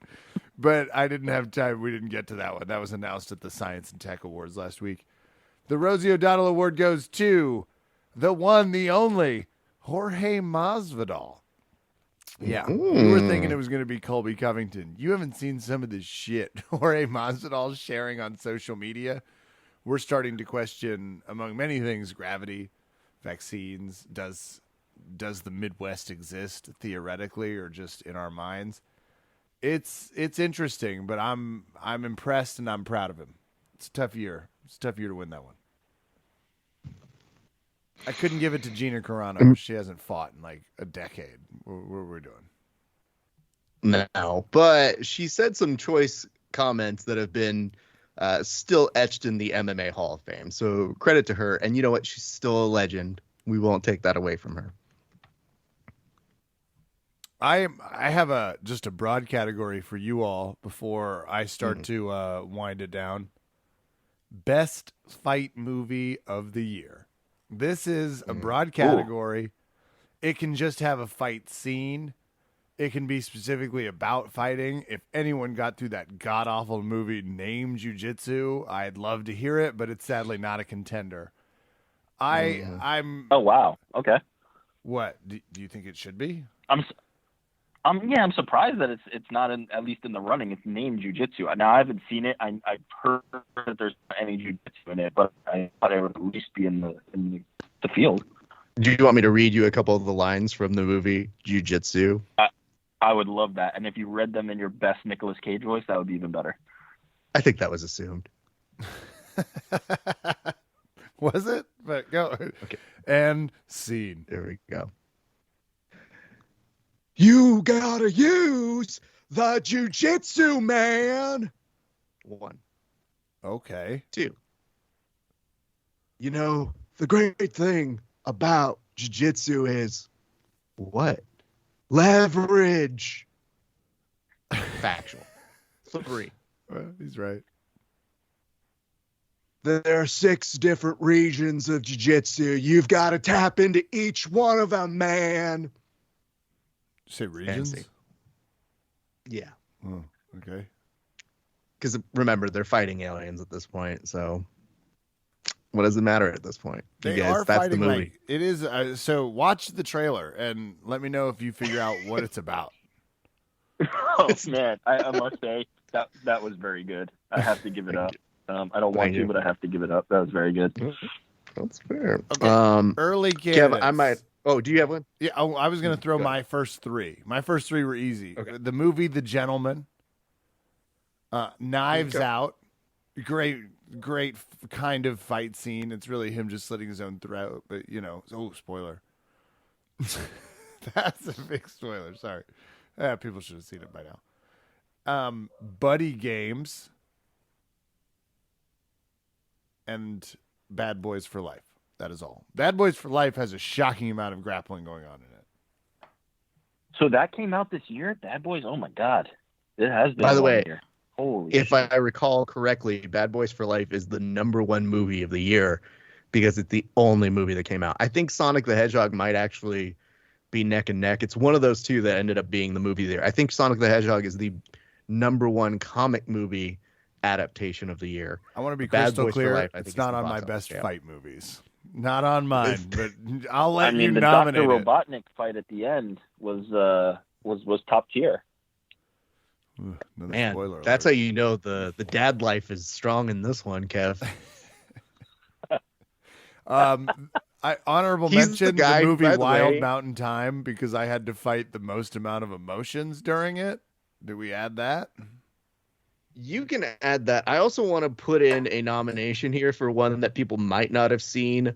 but I didn't have time. We didn't get to that one. That was announced at the Science and Tech Awards last week. The Rosie O'Donnell Award goes to the one, the only, Jorge Masvidal. Yeah, we were thinking it was going to be Colby Covington. You haven't seen some of this shit Jorge Masvidal sharing on social media. We're starting to question, among many things, gravity, vaccines. Does the Midwest exist theoretically or just in our minds? It's interesting, but I'm impressed and I'm proud of him. It's a tough year. It's a tough year to win that one. I couldn't give it to Gina Carano. She hasn't fought in like a decade. What we're doing? No, but she said some choice comments that have been still etched in the MMA Hall of Fame. So credit to her. And you know what? She's still a legend. We won't take that away from her. I have just a broad category for you all before I start to wind it down. Best fight movie of the year. This is a broad category. Ooh. It can just have a fight scene. It can be specifically about fighting. If anyone got through that god-awful movie named Jiu-Jitsu, I'd love to hear it, but it's sadly not a contender. I'm. Oh, wow. Okay. What? Do you think it should be? I'm surprised that it's not at least in the running. It's named Jiu-Jitsu. Now, I haven't seen it. I've heard that there's not any Jiu-Jitsu in it, but I thought it would at least be in the field. Do you want me to read you a couple of the lines from the movie Jiu-Jitsu? I would love that. And if you read them in your best Nicolas Cage voice, that would be even better. I think that was assumed. Was it? But go. Okay. And scene. There we go. You gotta use the Jiu-Jitsu, man. 1. Okay. 2. You know, the great thing about Jiu-Jitsu is what? Leverage. Factual. 3. Well, he's right. There are 6 different regions of Jiu-Jitsu. You've got to tap into each one of them, man. Say regions? Fancy. Yeah. Oh, okay. Because remember, they're fighting aliens at this point, so what does it matter at this point? They are fighting. The movie. Like, it is. So watch the trailer and let me know if you figure out what it's about. Oh man, I must say that was very good. I have to give it up. I don't want to, but I have to give it up. That was very good. That's fair. Okay. Early candidates. Kev, I might. Oh, do you have one? Yeah, I was going to throw my first 3. My first 3 were easy. Okay. The movie The Gentleman, Knives Out, great great kind of fight scene. It's really him just slitting his own throat, but spoiler. That's a big spoiler. Sorry. People should have seen it by now. Buddy Games and Bad Boys for Life. That is all. Bad Boys for Life has a shocking amount of grappling going on in it. So that came out this year? Bad Boys? Oh, my God. It has been. By the way, year. Holy if shit. I recall correctly, Bad Boys for Life is the #1 movie of the year because it's the only movie that came out. I think Sonic the Hedgehog might actually be neck and neck. It's one of those two that ended up being the movie there. I think Sonic the Hedgehog is the #1 comic movie adaptation of the year. I want to be Bad crystal Boys for clear. Life, It's not on my best yeah. fight movies. Not on mine, but I'll let you the nominate Dr. it. Robotnik fight at the end was top tier. Man, spoiler that's alert. how you know the dad life is strong in this one, Kev. Honorable He's mention the guy, the movie by the Wild way- Mountain Time because I had to fight the most amount of emotions during it. Did we add that? You can add that. I also want to put in a nomination here for one that people might not have seen.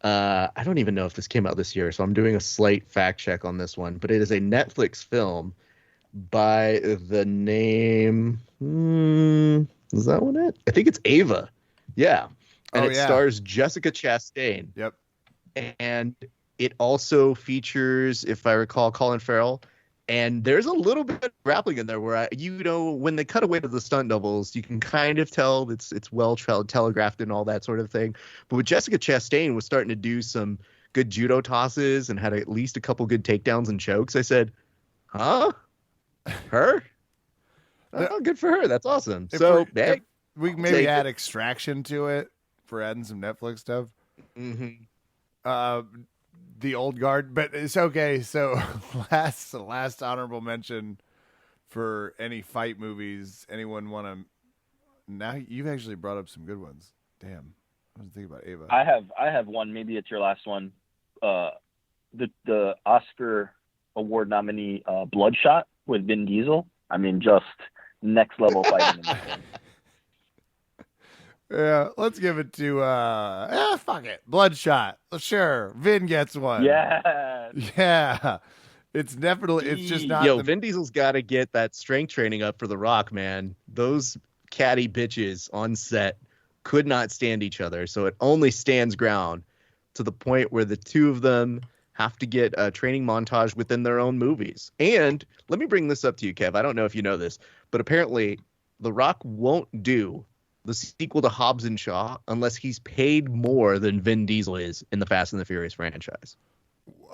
I don't even know if this came out this year, so I'm doing a slight fact check on this one. But it is a Netflix film by the name. Is that one it? I think it's Ava. Yeah. And it stars Jessica Chastain. Yep. And it also features, if I recall, Colin Farrell. And there's a little bit of grappling in there where, when they cut away to the stunt doubles, you can kind of tell it's well telegraphed and all that sort of thing. But with Jessica Chastain was starting to do some good judo tosses and had at least a couple good takedowns and chokes. I said, huh? Her? Oh, good for her. That's awesome. If we maybe add Extraction to it for adding some Netflix stuff. Mm-hmm. The Old Guard, but it's okay. So last honorable mention for any fight movies. Anyone want to? Now you've actually brought up some good ones. Damn, I was thinking about Ava. I have one. Maybe it's your last one. The Oscar award nominee, Bloodshot with Vin Diesel. I mean, just next level fighting. Yeah, let's give it to fuck it. Bloodshot. Sure. Vin gets one. Yeah. Yeah. It's definitely just not Vin Diesel's gotta get that strength training up for The Rock, man. Those catty bitches on set could not stand each other, so it only stands ground to the point where the two of them have to get a training montage within their own movies. And let me bring this up to you, Kev. I don't know if you know this, but apparently The Rock won't do the sequel to Hobbs and Shaw unless he's paid more than Vin Diesel is in the Fast and the Furious franchise.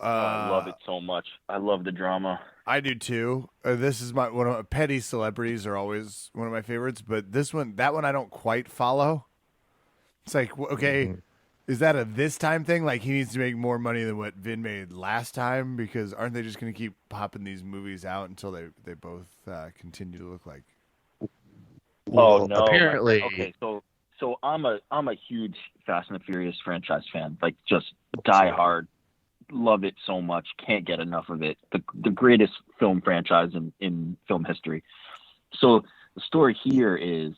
I love it so much. I love the drama. I do too. This is one of petty celebrities are always one of my favorites, but that one I don't quite follow. It's like, okay, is that a this time thing? Like he needs to make more money than what Vin made last time because aren't they just going to keep popping these movies out until they both continue to look like? Well, no! Apparently, okay. So I'm a huge Fast and the Furious franchise fan. Like just die hard, love it so much. Can't get enough of it. The greatest film franchise in film history. So the story here is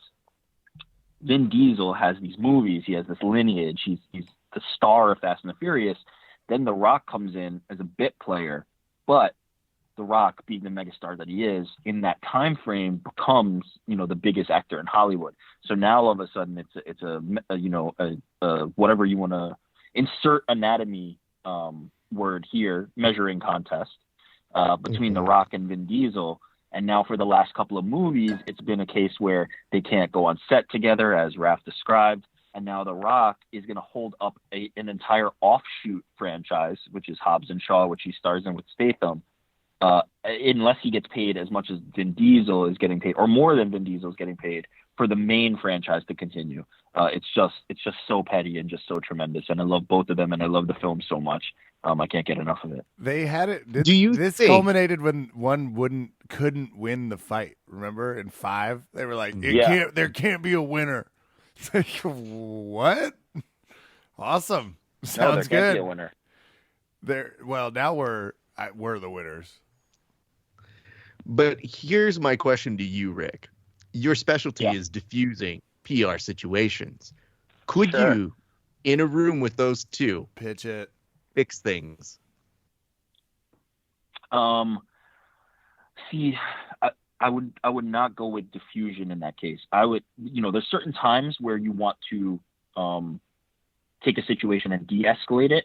Vin Diesel has these movies. He has this lineage. He's the star of Fast and the Furious. Then The Rock comes in as a bit player, but The Rock, being the megastar that he is, in that time frame becomes, the biggest actor in Hollywood. So now all of a sudden it's a whatever you want to insert anatomy word here, measuring contest between The Rock and Vin Diesel. And now for the last couple of movies, it's been a case where they can't go on set together, as Raph described. And now The Rock is going to hold up an entire offshoot franchise, which is Hobbs and Shaw, which he stars in with Statham. Unless he gets paid as much as Vin Diesel is getting paid, or more than Vin Diesel is getting paid for the main franchise to continue. It's just so petty and just so tremendous. And I love both of them, and I love the film so much. I can't get enough of it. They had it. This think culminated when one couldn't win the fight. Remember in 5, they were like, there can't be a winner. It's like, what? Awesome. Sounds there can't good. Be a winner. Now we're the winners. But here's my question to you, Rick. Your specialty is diffusing PR situations. Could you, in a room with those two, pitch it, fix things? See, I would not go with diffusion in that case. I would, there's certain times where you want to take a situation and de-escalate it.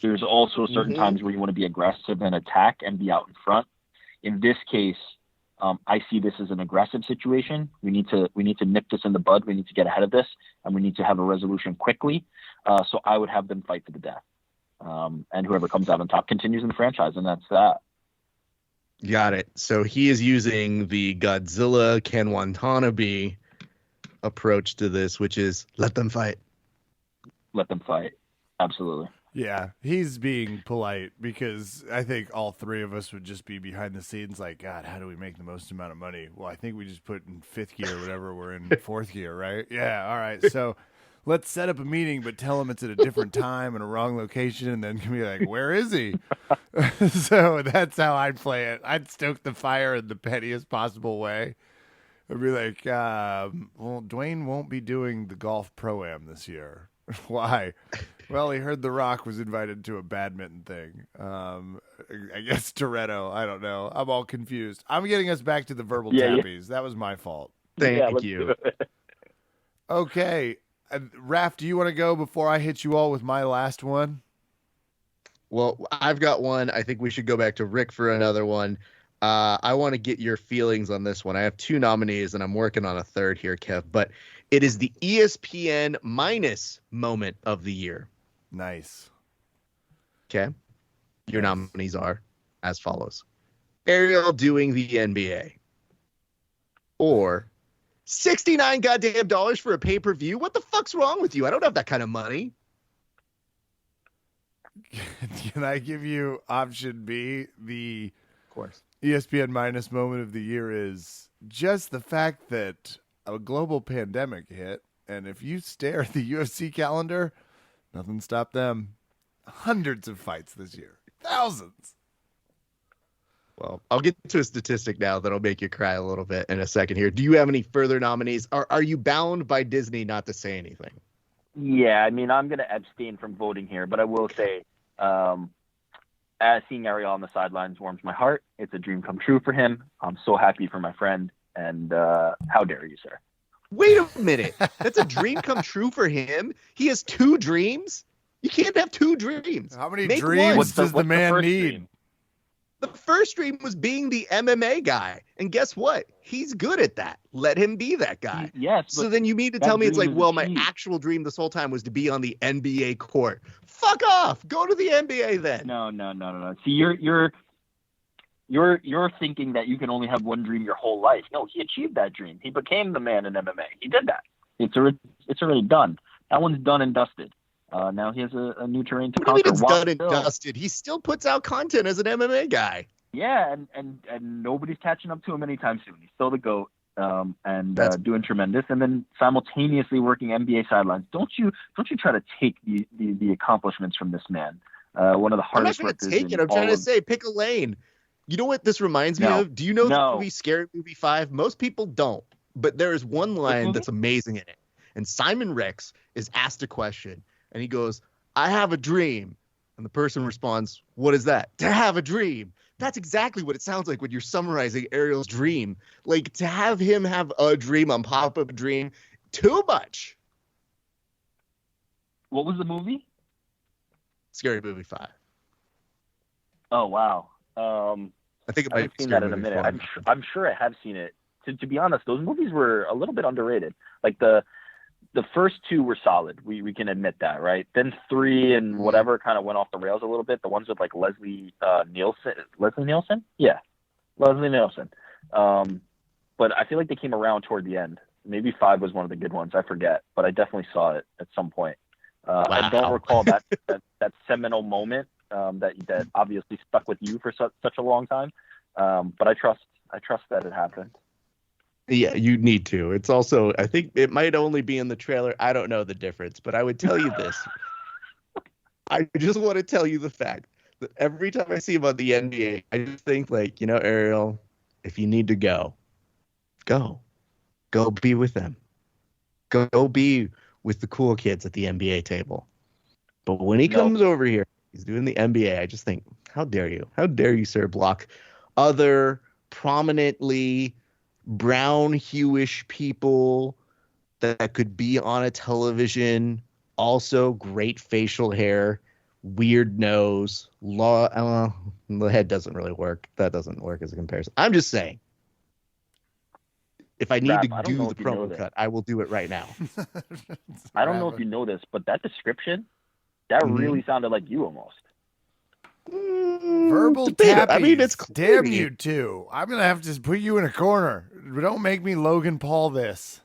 There's also certain times where you want to be aggressive and attack and be out in front. In this case, I see this as an aggressive situation. We need to nip this in the bud. We need to get ahead of this, and we need to have a resolution quickly. So I would have them fight to the death, and whoever comes out on top continues in the franchise, and that's that. Got it. So he is using the Godzilla Ken Watanabe approach to this, which is let them fight. Let them fight. Absolutely. Yeah, he's being polite because I think all three of us would just be behind the scenes like, God, how do we make the most amount of money? Well, I think we just put in fifth gear, whatever, we're in fourth gear, right? Yeah, all right. So let's set up a meeting, but tell him it's at a different time and a wrong location, and then can be like, where is he? So that's how I'd play it. I'd stoke the fire in the pettiest possible way. I'd be like, well, Dwayne won't be doing the golf pro-am this year. Why? Well, he heard The Rock was invited to a badminton thing. I guess Toretto. I don't know. I'm all confused. I'm getting us back to the verbal tappies. That was my fault. Thank you. Okay. Raph, do you want to go before I hit you all with my last one? Well, I've got one. I think we should go back to Rick for another one. I want to get your feelings on this one. I have two nominees, and I'm working on a third here, Kev. But it is the ESPN minus moment of the year. Nice. Okay. Your nominees are as follows. Ariel doing the NBA. Or $69 goddamn dollars for a pay-per-view? What the fuck's wrong with you? I don't have that kind of money. Can I give you option B? The Of course. ESPN minus moment of the year is just the fact that a global pandemic hit, and if you stare at the UFC calendar, nothing stopped them. Hundreds of fights this year. Thousands. Well, I'll get to a statistic now that'll make you cry a little bit in a second here. Do you have any further nominees? Are you bound by Disney not to say anything? Yeah, I mean, I'm going to abstain from voting here, but I will say, seeing Ariel on the sidelines warms my heart. It's a dream come true for him. I'm so happy for my friend, and how dare you, sir? Wait a minute. That's a dream come true for him? He has two dreams? You can't have two dreams. How many dreams does the man need? Dream? The first dream was being the MMA guy. And guess what? He's good at that. Let him be that guy. Yes. So then you mean to tell me it's like, well, my actual dream this whole time was to be on the NBA court. Fuck off. Go to the NBA then. No. See, you're thinking that you can only have one dream your whole life. No, he achieved that dream. He became the man in MMA. He did that. It's already done. That one's done and dusted. Now he has a new terrain to conquer. It's done and dusted. He still puts out content as an MMA guy. Yeah, and nobody's catching up to him anytime soon. He's still the GOAT, and doing tremendous. And then simultaneously working NBA sidelines. Don't you try to take the accomplishments from this man. One of the hardest workers. I'm not trying to take it. I'm trying to say pick a lane. You know what this reminds me of? Do you know the movie Scary Movie 5? Most people don't, but there is one line that's amazing in it. And Simon Rex is asked a question. And he goes, I have a dream. And the person responds, what is that? To have a dream. That's exactly what it sounds like when you're summarizing Ariel's dream. Like, to have him have a dream on top of a dream, too much. What was the movie? Scary Movie 5. Oh, wow. I think I haven't seen that in a minute. I'm sure I have seen it. To be honest, those movies were a little bit underrated. Like, the first two were solid. We can admit that, right? Then 3 and whatever kind of went off the rails a little bit. The ones with like Leslie Nielsen? Yeah. Leslie Nielsen. But I feel like they came around toward the end. Maybe 5 was one of the good ones. I forget, but I definitely saw it at some point. Wow. I don't recall that seminal moment that obviously stuck with you for such a long time. But I trust that it happened. Yeah, you need to. It's also, I think it might only be in the trailer. I don't know the difference, but I would tell you this. I just want to tell you the fact that every time I see him on the NBA, I just think like, Ariel, if you need to go be with them. Go be with the cool kids at the NBA table. But when he comes over here, he's doing the NBA. I just think, how dare you? How dare you, sir, block other prominently brown hueish people that could be on a television, also great facial hair, weird nose, the head doesn't really work. That doesn't work as a comparison. I'm just saying, if I need to do the promo cut, I will do it right now. I don't know if you know this, but that description, that really sounded like you almost. Verbal Tappies. I mean, it's clear. Damn you two. I'm going to have to just put you in a corner. Don't make me Logan Paul this.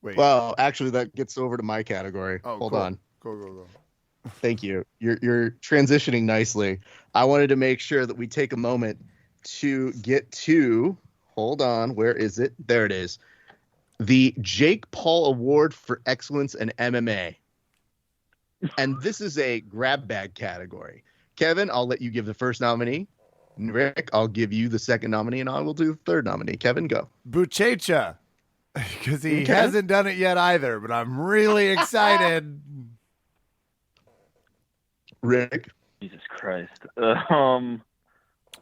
Wait. Well, actually, that gets over to my category. Oh, Hold cool. on. Go. Thank you. You're transitioning nicely. I wanted to make sure that we take a moment to get to, hold on, where is it? There it is. The Jake Paul Award for Excellence in MMA. And this is a grab bag category. Kevin, I'll let you give the first nominee. Rick, I'll give you the second nominee, and I will do the third nominee. Kevin, go. Buchecha. Because he hasn't done it yet either, but I'm really excited. Rick. Jesus Christ.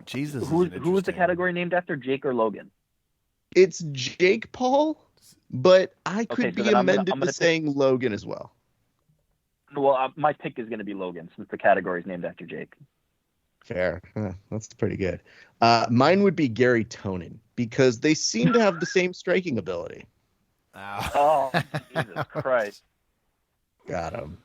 Jesus. Who was the category named after, Jake or Logan? It's Jake Paul, but I could be amended to saying Logan as well. Well, my pick is going to be Logan since the category is named after Jake. Fair. That's pretty good. Mine would be Gary Tonin because they seem to have the same striking ability. Oh, Jesus Christ. Got him.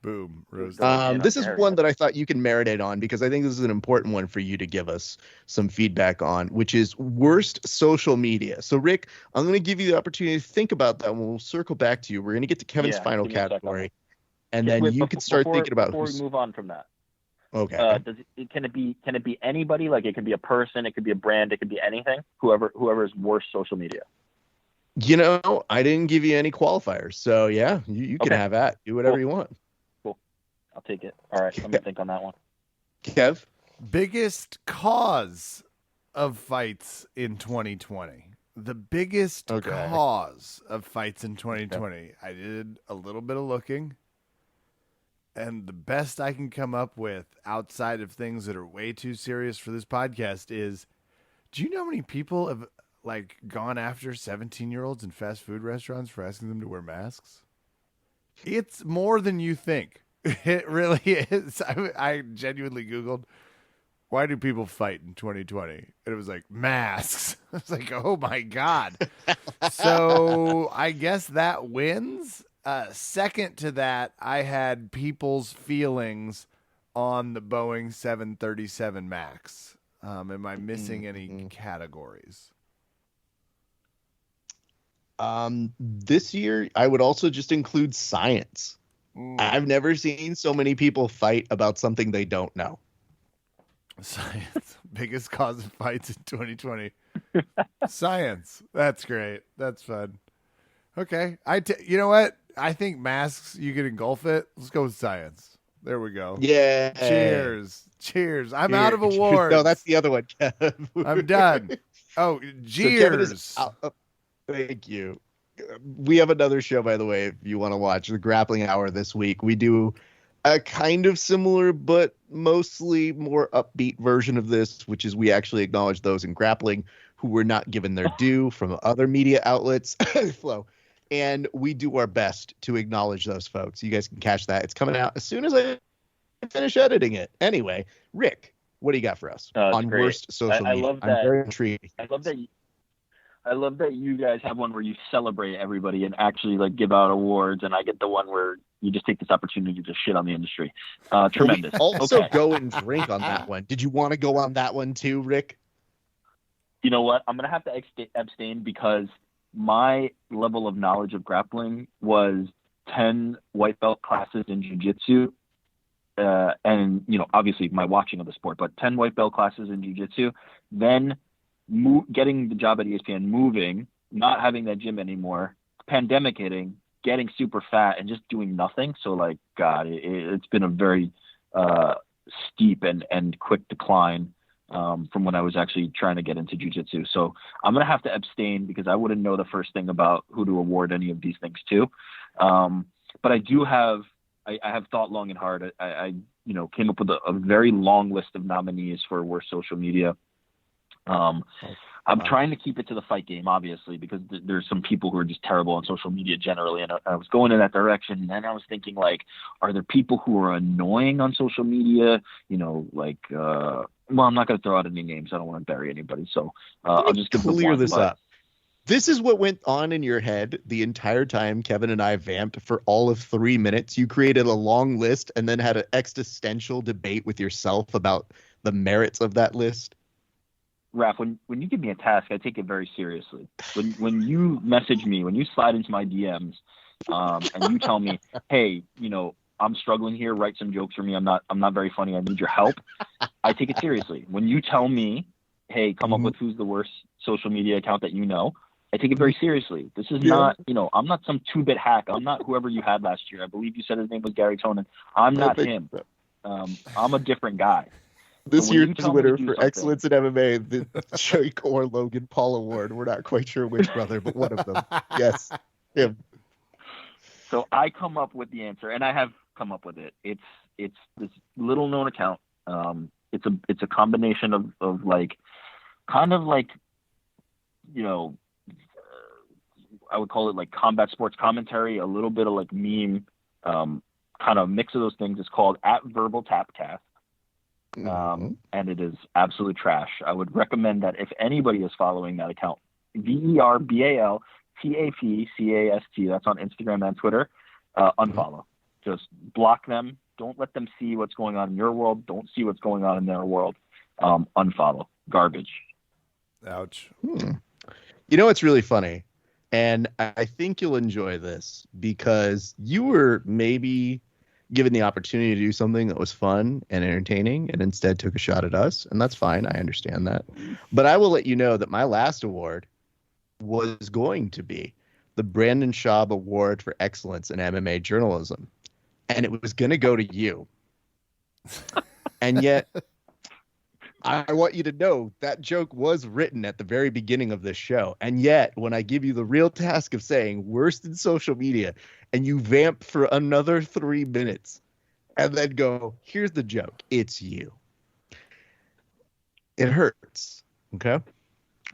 Boom. Rosie. This is one that I thought you can marinate on because I think this is an important one for you to give us some feedback on, which is worst social media. So, Rick, I'm going to give you the opportunity to think about that, and we'll circle back to you. We're going to get to Kevin's final category, and then you can start thinking about before we move on from that. Okay. Can it be anybody? Like, it could be a person, it could be a brand, it could be anything. Whoever's worst social media. You know, I didn't give you any qualifiers, so yeah, you can have that. Do whatever you want. Cool. I'll take it. All right, let me think on that one. Kev? Biggest cause of fights in 2020. The biggest cause of fights in 2020. I did a little bit of looking. And the best I can come up with outside of things that are way too serious for this podcast is, do you know how many people have gone after 17-year-olds in fast food restaurants for asking them to wear masks? It's more than you think. It really is. I genuinely Googled, why do people fight in 2020? And it was like, masks. I was like, oh my God. So I guess that wins. Second to that, I had people's feelings on the Boeing 737 MAX. Am I missing any categories? This year, I would also just include science. I've never seen so many people fight about something they don't know. Science. Biggest cause of fights in 2020. Science. That's great. That's fun. Okay. You know what? I think masks, you could engulf it. Let's go with science. There we go. Yeah. Cheers. I'm out of awards. No, that's the other one, Kev. I'm done. Oh, cheers. So thank you. We have another show, by the way, if you want to watch, the Grappling Hour this week. We do a kind of similar but mostly more upbeat version of this, which is we actually acknowledge those in grappling who were not given their due from other media outlets. Flo. And we do our best to acknowledge those folks. You guys can catch that. It's coming out as soon as I finish editing it. Anyway, Rick, what do you got for us on worst social media? Love that. I'm very intrigued. I love that you guys have one where you celebrate everybody and actually give out awards, and I get the one where you just take this opportunity to shit on the industry. Tremendous. Also, go and drink on that one. Did you want to go on that one too, Rick? You know what? I'm gonna have to abstain because my level of knowledge of grappling was 10 white belt classes in jiu-jitsu. And, obviously my watching of the sport, but 10 white belt classes in jiu-jitsu, then getting the job at ESPN, moving, not having that gym anymore, pandemic hitting, getting super fat and just doing nothing. So God, it's been a very steep and quick decline from when I was actually trying to get into jiu-jitsu. So I'm going to have to abstain because I wouldn't know the first thing about who to award any of these things to. But I do have, I have thought long and hard. I came up with a very long list of nominees for worst social media. I'm trying to keep it to the fight game, obviously, because there's some people who are just terrible on social media generally. And I was going in that direction. And then I was thinking, like, are there people who are annoying on social media? Well, I'm not going to throw out any names. I don't want to bury anybody. So I'll just clear this up. This is what went on in your head the entire time Kevin and I vamped for all of 3 minutes. You created a long list and then had an existential debate with yourself about the merits of that list. Raph, when you give me a task, I take it very seriously. When you message me, when you slide into my DMs, and you tell me, hey, I'm struggling here, write some jokes for me. I'm not very funny. I need your help. I take it seriously. When you tell me, hey, come up with who's the worst social media account that you know, I take it very seriously. This is not, I'm not some 2-bit hack. I'm not whoever you had last year. I believe you said his name was Gary Tonin. I'm not him. I'm a different guy. This year's winner for excellence in MMA, the Jake or Logan Paul Award. We're not quite sure which brother, but one of them. Yes, him. So I come up with the answer, and I have come up with it. It's this little known account. It's a combination of like, kind of like, I would call it like combat sports commentary, a little bit of like meme, kind of mix of those things. It's called @VerbalTapCast. And it is absolute trash. I would recommend that if anybody is following that account, VerbalTapCast, that's on Instagram and Twitter, unfollow. Just block them. Don't let them see what's going on in your world. Don't see what's going on in their world. Unfollow. Garbage. Ouch. It's really funny. And I think you'll enjoy this because you were maybe given the opportunity to do something that was fun and entertaining and instead took a shot at us. And that's fine. I understand that. But I will let you know that my last award was going to be the Brandon Schaub Award for Excellence in MMA Journalism. And it was going to go to you. And yet, I want you to know that joke was written at the very beginning of this show. And yet, when I give you the real task of saying worst in social media, and you vamp for another 3 minutes, and then go, here's the joke. It's you. It hurts. Okay?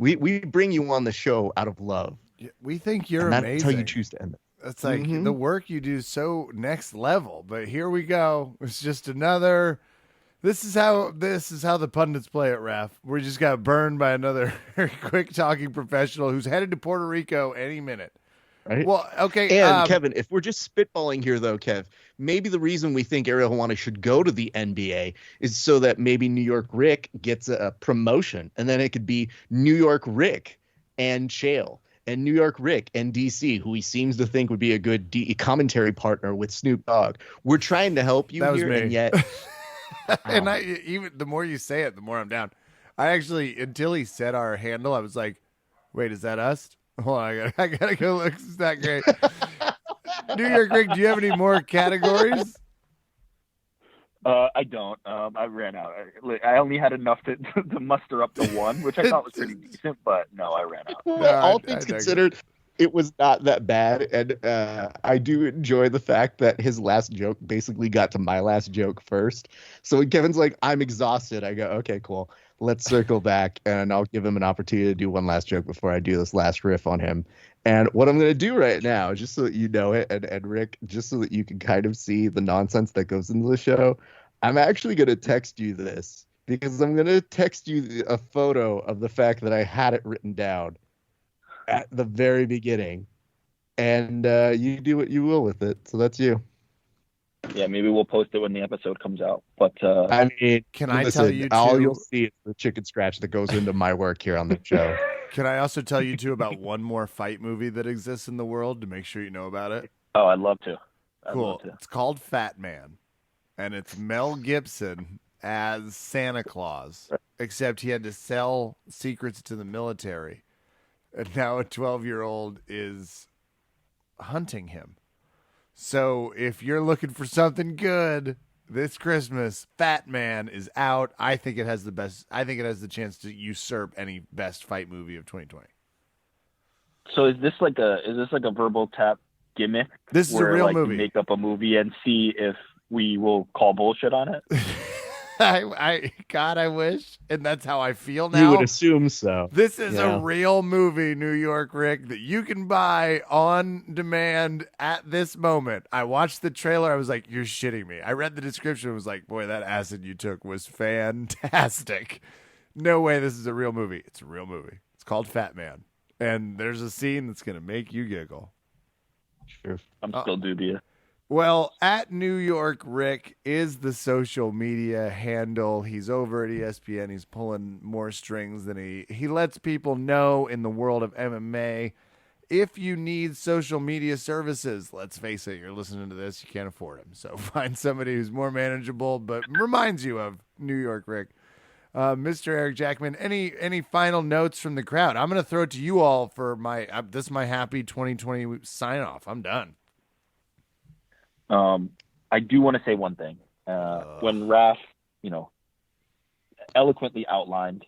We bring you on the show out of love. We think you're and amazing. That's how you choose to end it. It's like the work you do is so next level. But here we go. It's just another... This is how the pundits play it, Raph. We just got burned by another quick talking professional who's headed to Puerto Rico any minute. Right. Well, okay. And Kevin, if we're just spitballing here, though, Kev, maybe the reason we think Ariel Helwani should go to the NBA is so that maybe New York Rick gets a promotion, and then it could be New York Rick and Chael and New York Rick and DC, who he seems to think would be a good commentary partner with Snoop Dogg. We're trying to help you here, and yet. And even the more you say it, the more I'm down. I actually, until he said our handle, I was like, "Wait, is that us?" Hold on, I gotta go look. It's not great. New York Rick, do you have any more categories? I don't. I ran out. I only had enough to muster up to one, which I thought was pretty decent. But no, I ran out. All things considered, it was not that bad, and I do enjoy the fact that his last joke basically got to my last joke first. So when Kevin's like, I'm exhausted, I go, okay, cool. Let's circle back, and I'll give him an opportunity to do one last joke before I do this last riff on him. And what I'm going to do right now, just so that you know it, and Rick, just so that you can kind of see the nonsense that goes into the show, I'm actually going to text you this, because I'm going to text you a photo of the fact that I had it written down at the very beginning, and you do what you will with it. So that's you. Yeah, maybe we'll post it when the episode comes out. But I mean, can I listen, tell you all too, you'll see is the chicken scratch that goes into my work here on the show. Can I also tell you too about one more fight movie that exists in the world to make sure you know about it? Oh, I'd love to. Cool. It's called Fat Man, and it's Mel Gibson as Santa Claus, except he had to sell secrets to the military. And now a 12-year-old is hunting him. So if you're looking for something good, this Christmas, Fat Man is out. I think it has the chance to usurp any best fight movie of 2020. So is this like a verbal tap gimmick? This is a real movie. You make up a movie and see if we will call bullshit on it. I wish, and that's how I feel now. You would assume so. This is a real movie, New York Rick, that you can buy on demand at this moment. I watched the trailer. I was like, you're shitting me. I read the description. I was like, boy, that acid you took was fantastic. No way this is a real movie. It's a real movie. It's called Fat Man. And there's a scene that's going to make you giggle. Sure. I'm still dubious. Well, at New York Rick is the social media handle. He's over at ESPN. He's pulling more strings than he lets people know in the world of MMA. If you need social media services, let's face it, you're listening to this, you can't afford them. So find somebody who's more manageable but reminds you of New York Rick. Mr. Eric Jackman, any final notes from the crowd? I'm going to throw it to you all for my happy 2020 sign off. I'm done. I do want to say one thing. When Raph, eloquently outlined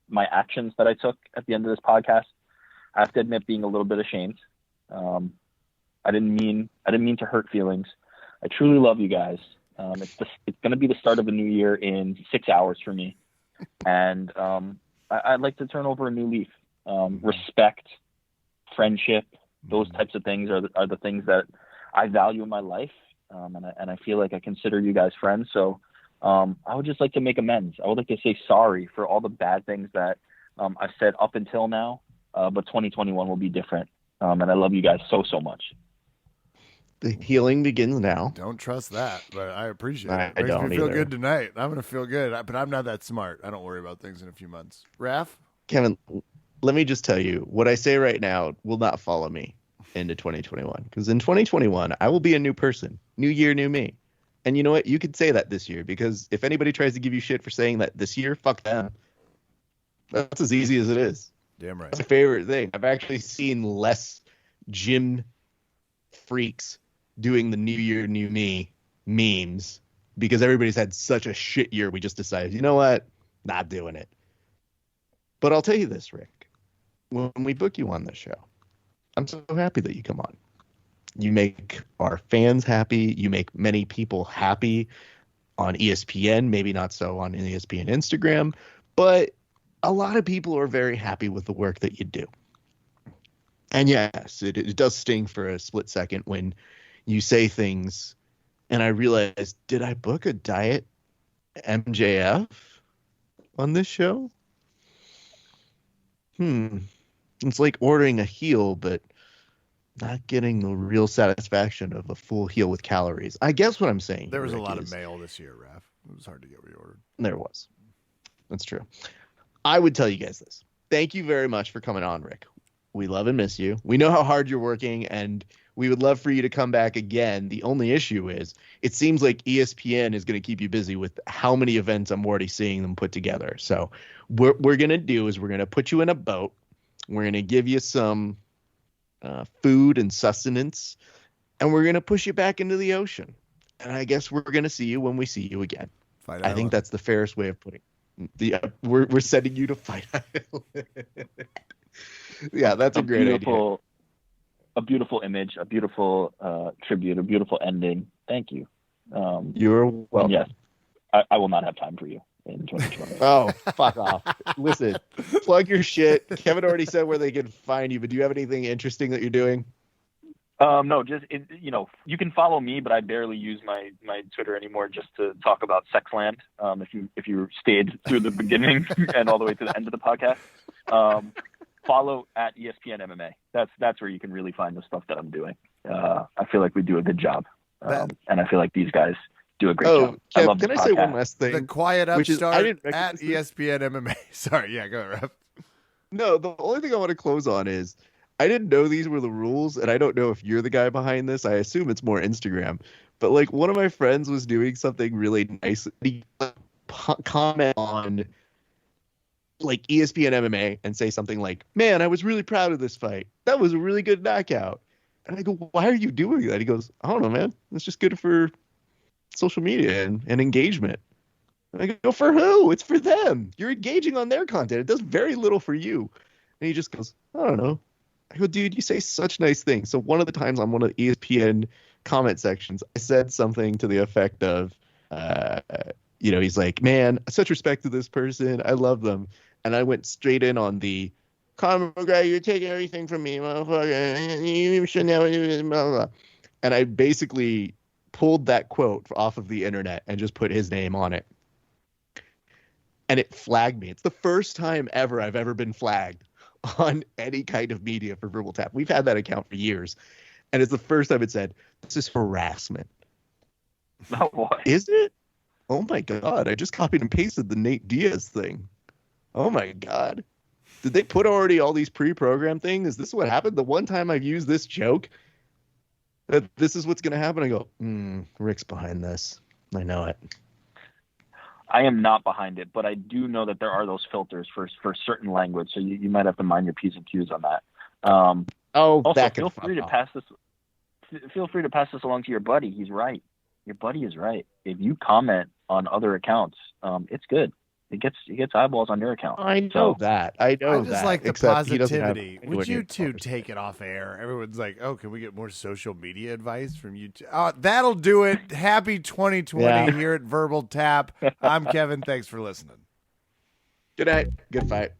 my actions that I took at the end of this podcast, I have to admit being a little bit ashamed. I didn't mean to hurt feelings. I truly love you guys. It's going to be the start of a new year in 6 hours for me, and I'd like to turn over a new leaf. Respect, friendship, those types of things are the things that I value in my life, and I feel like I consider you guys friends. So I would just like to make amends. I would like to say sorry for all the bad things that I've said up until now, but 2021 will be different, and I love you guys so much. The healing begins now. Don't trust that, but I appreciate it. I Makes don't me feel either. good tonight. I'm going to feel good, but I'm not that smart. I don't worry about things in a few months. Raph? Kevin, let me just tell you, what I say right now will not follow me into 2021, because in 2021 I will be a new person. New year, new me. And you know what, you could say that this year, because if anybody tries to give you shit for saying that this year, fuck them. That's as easy as it is. Damn right. That's my favorite thing. I've actually seen less gym freaks doing the new year, new me memes, because everybody's had such a shit year. We just decided, you know what, not doing it. But I'll tell you this, Rick, when we book you on this show, I'm so happy that you come on. You make our fans happy. You make many people happy on ESPN, maybe not so on ESPN Instagram, but a lot of people are very happy with the work that you do. And yes, it does sting for a split second when you say things and I realize, did I book a diet MJF on this show? It's like ordering a heel, but not getting the real satisfaction of a full heel with calories. I guess what I'm saying. There was a lot of mail this year, Raph. It was hard to get reordered. There was. That's true. I would tell you guys this. Thank you very much for coming on, Rick. We love and miss you. We know how hard you're working, and we would love for you to come back again. The only issue is it seems like ESPN is going to keep you busy with how many events I'm already seeing them put together. So what we're going to do is we're going to put you in a boat. We're going to give you some food and sustenance, and we're going to push you back into the ocean. And I guess we're going to see you when we see you again. I think that's the fairest way of putting it. We're sending you to Fight Island. Yeah, that's a great idea. A beautiful image, a beautiful tribute, a beautiful ending. Thank you. You're welcome. Yes, I will not have time for you in 2020. Oh, fuck off. Listen, plug your shit. Kevin already said where they can find you, but do you have anything interesting that you're doing? No, just, you can follow me, but I barely use my Twitter anymore just to talk about Sexland. If you stayed through the beginning and all the way to the end of the podcast, follow at ESPN MMA. That's where you can really find the stuff that I'm doing. I feel like we do a good job. And I feel like these guys do a great job. Kev, can I say one last thing? The quiet upstart at ESPN MMA. Sorry, yeah, go ahead, Rep. No, the only thing I want to close on is I didn't know these were the rules, and I don't know if you're the guy behind this. I assume it's more Instagram. But like one of my friends was doing something really nice. He comment on like ESPN MMA and say something like, "Man, I was really proud of this fight. That was a really good knockout." And I go, "Why are you doing that?" He goes, "I don't know, man. It's just good for social media and engagement. And I go, for who? It's for them. You're engaging on their content. It does very little for you. And he just goes, I don't know. I go, dude, you say such nice things. So one of the times on one of the ESPN comment sections, I said something to the effect of, he's like, man, such respect to this person. I love them. And I went straight in on the, Conor McGregor, you're taking everything from me, motherfucker. You should never do this, blah, blah, blah. And I basically pulled that quote off of the internet and just put his name on it. And it flagged me. It's the first time ever I've ever been flagged on any kind of media for Verbal Tap. We've had that account for years. And it's the first time it said, this is harassment. Oh, boy. Is it? Oh, my God. I just copied and pasted the Nate Diaz thing. Oh, my God. Did they put already all these pre-programmed things? Is this what happened? The one time I've used this joke, that this is what's going to happen, I go, Rick's behind this. I know it. I am not behind it, but I do know that there are those filters for certain language, so you might have to mind your P's and Q's on that. Also, feel free to pass this along to your buddy. He's right. Your buddy is right. If you comment on other accounts, it's good. It gets eyeballs on your account. I know that. I just like the positivity. Would you two take it off air? Everyone's like, "Oh, can we get more social media advice from you two?" Oh, that'll do it. Happy 2020 here at Verbal Tap. I'm Kevin. Thanks for listening. Good night. Good fight.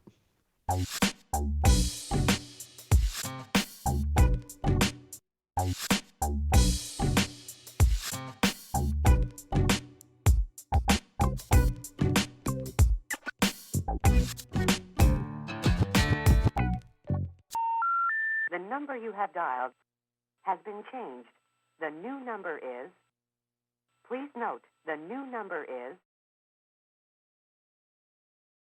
The number you have dialed has been changed. The new number is... Please note, the new number is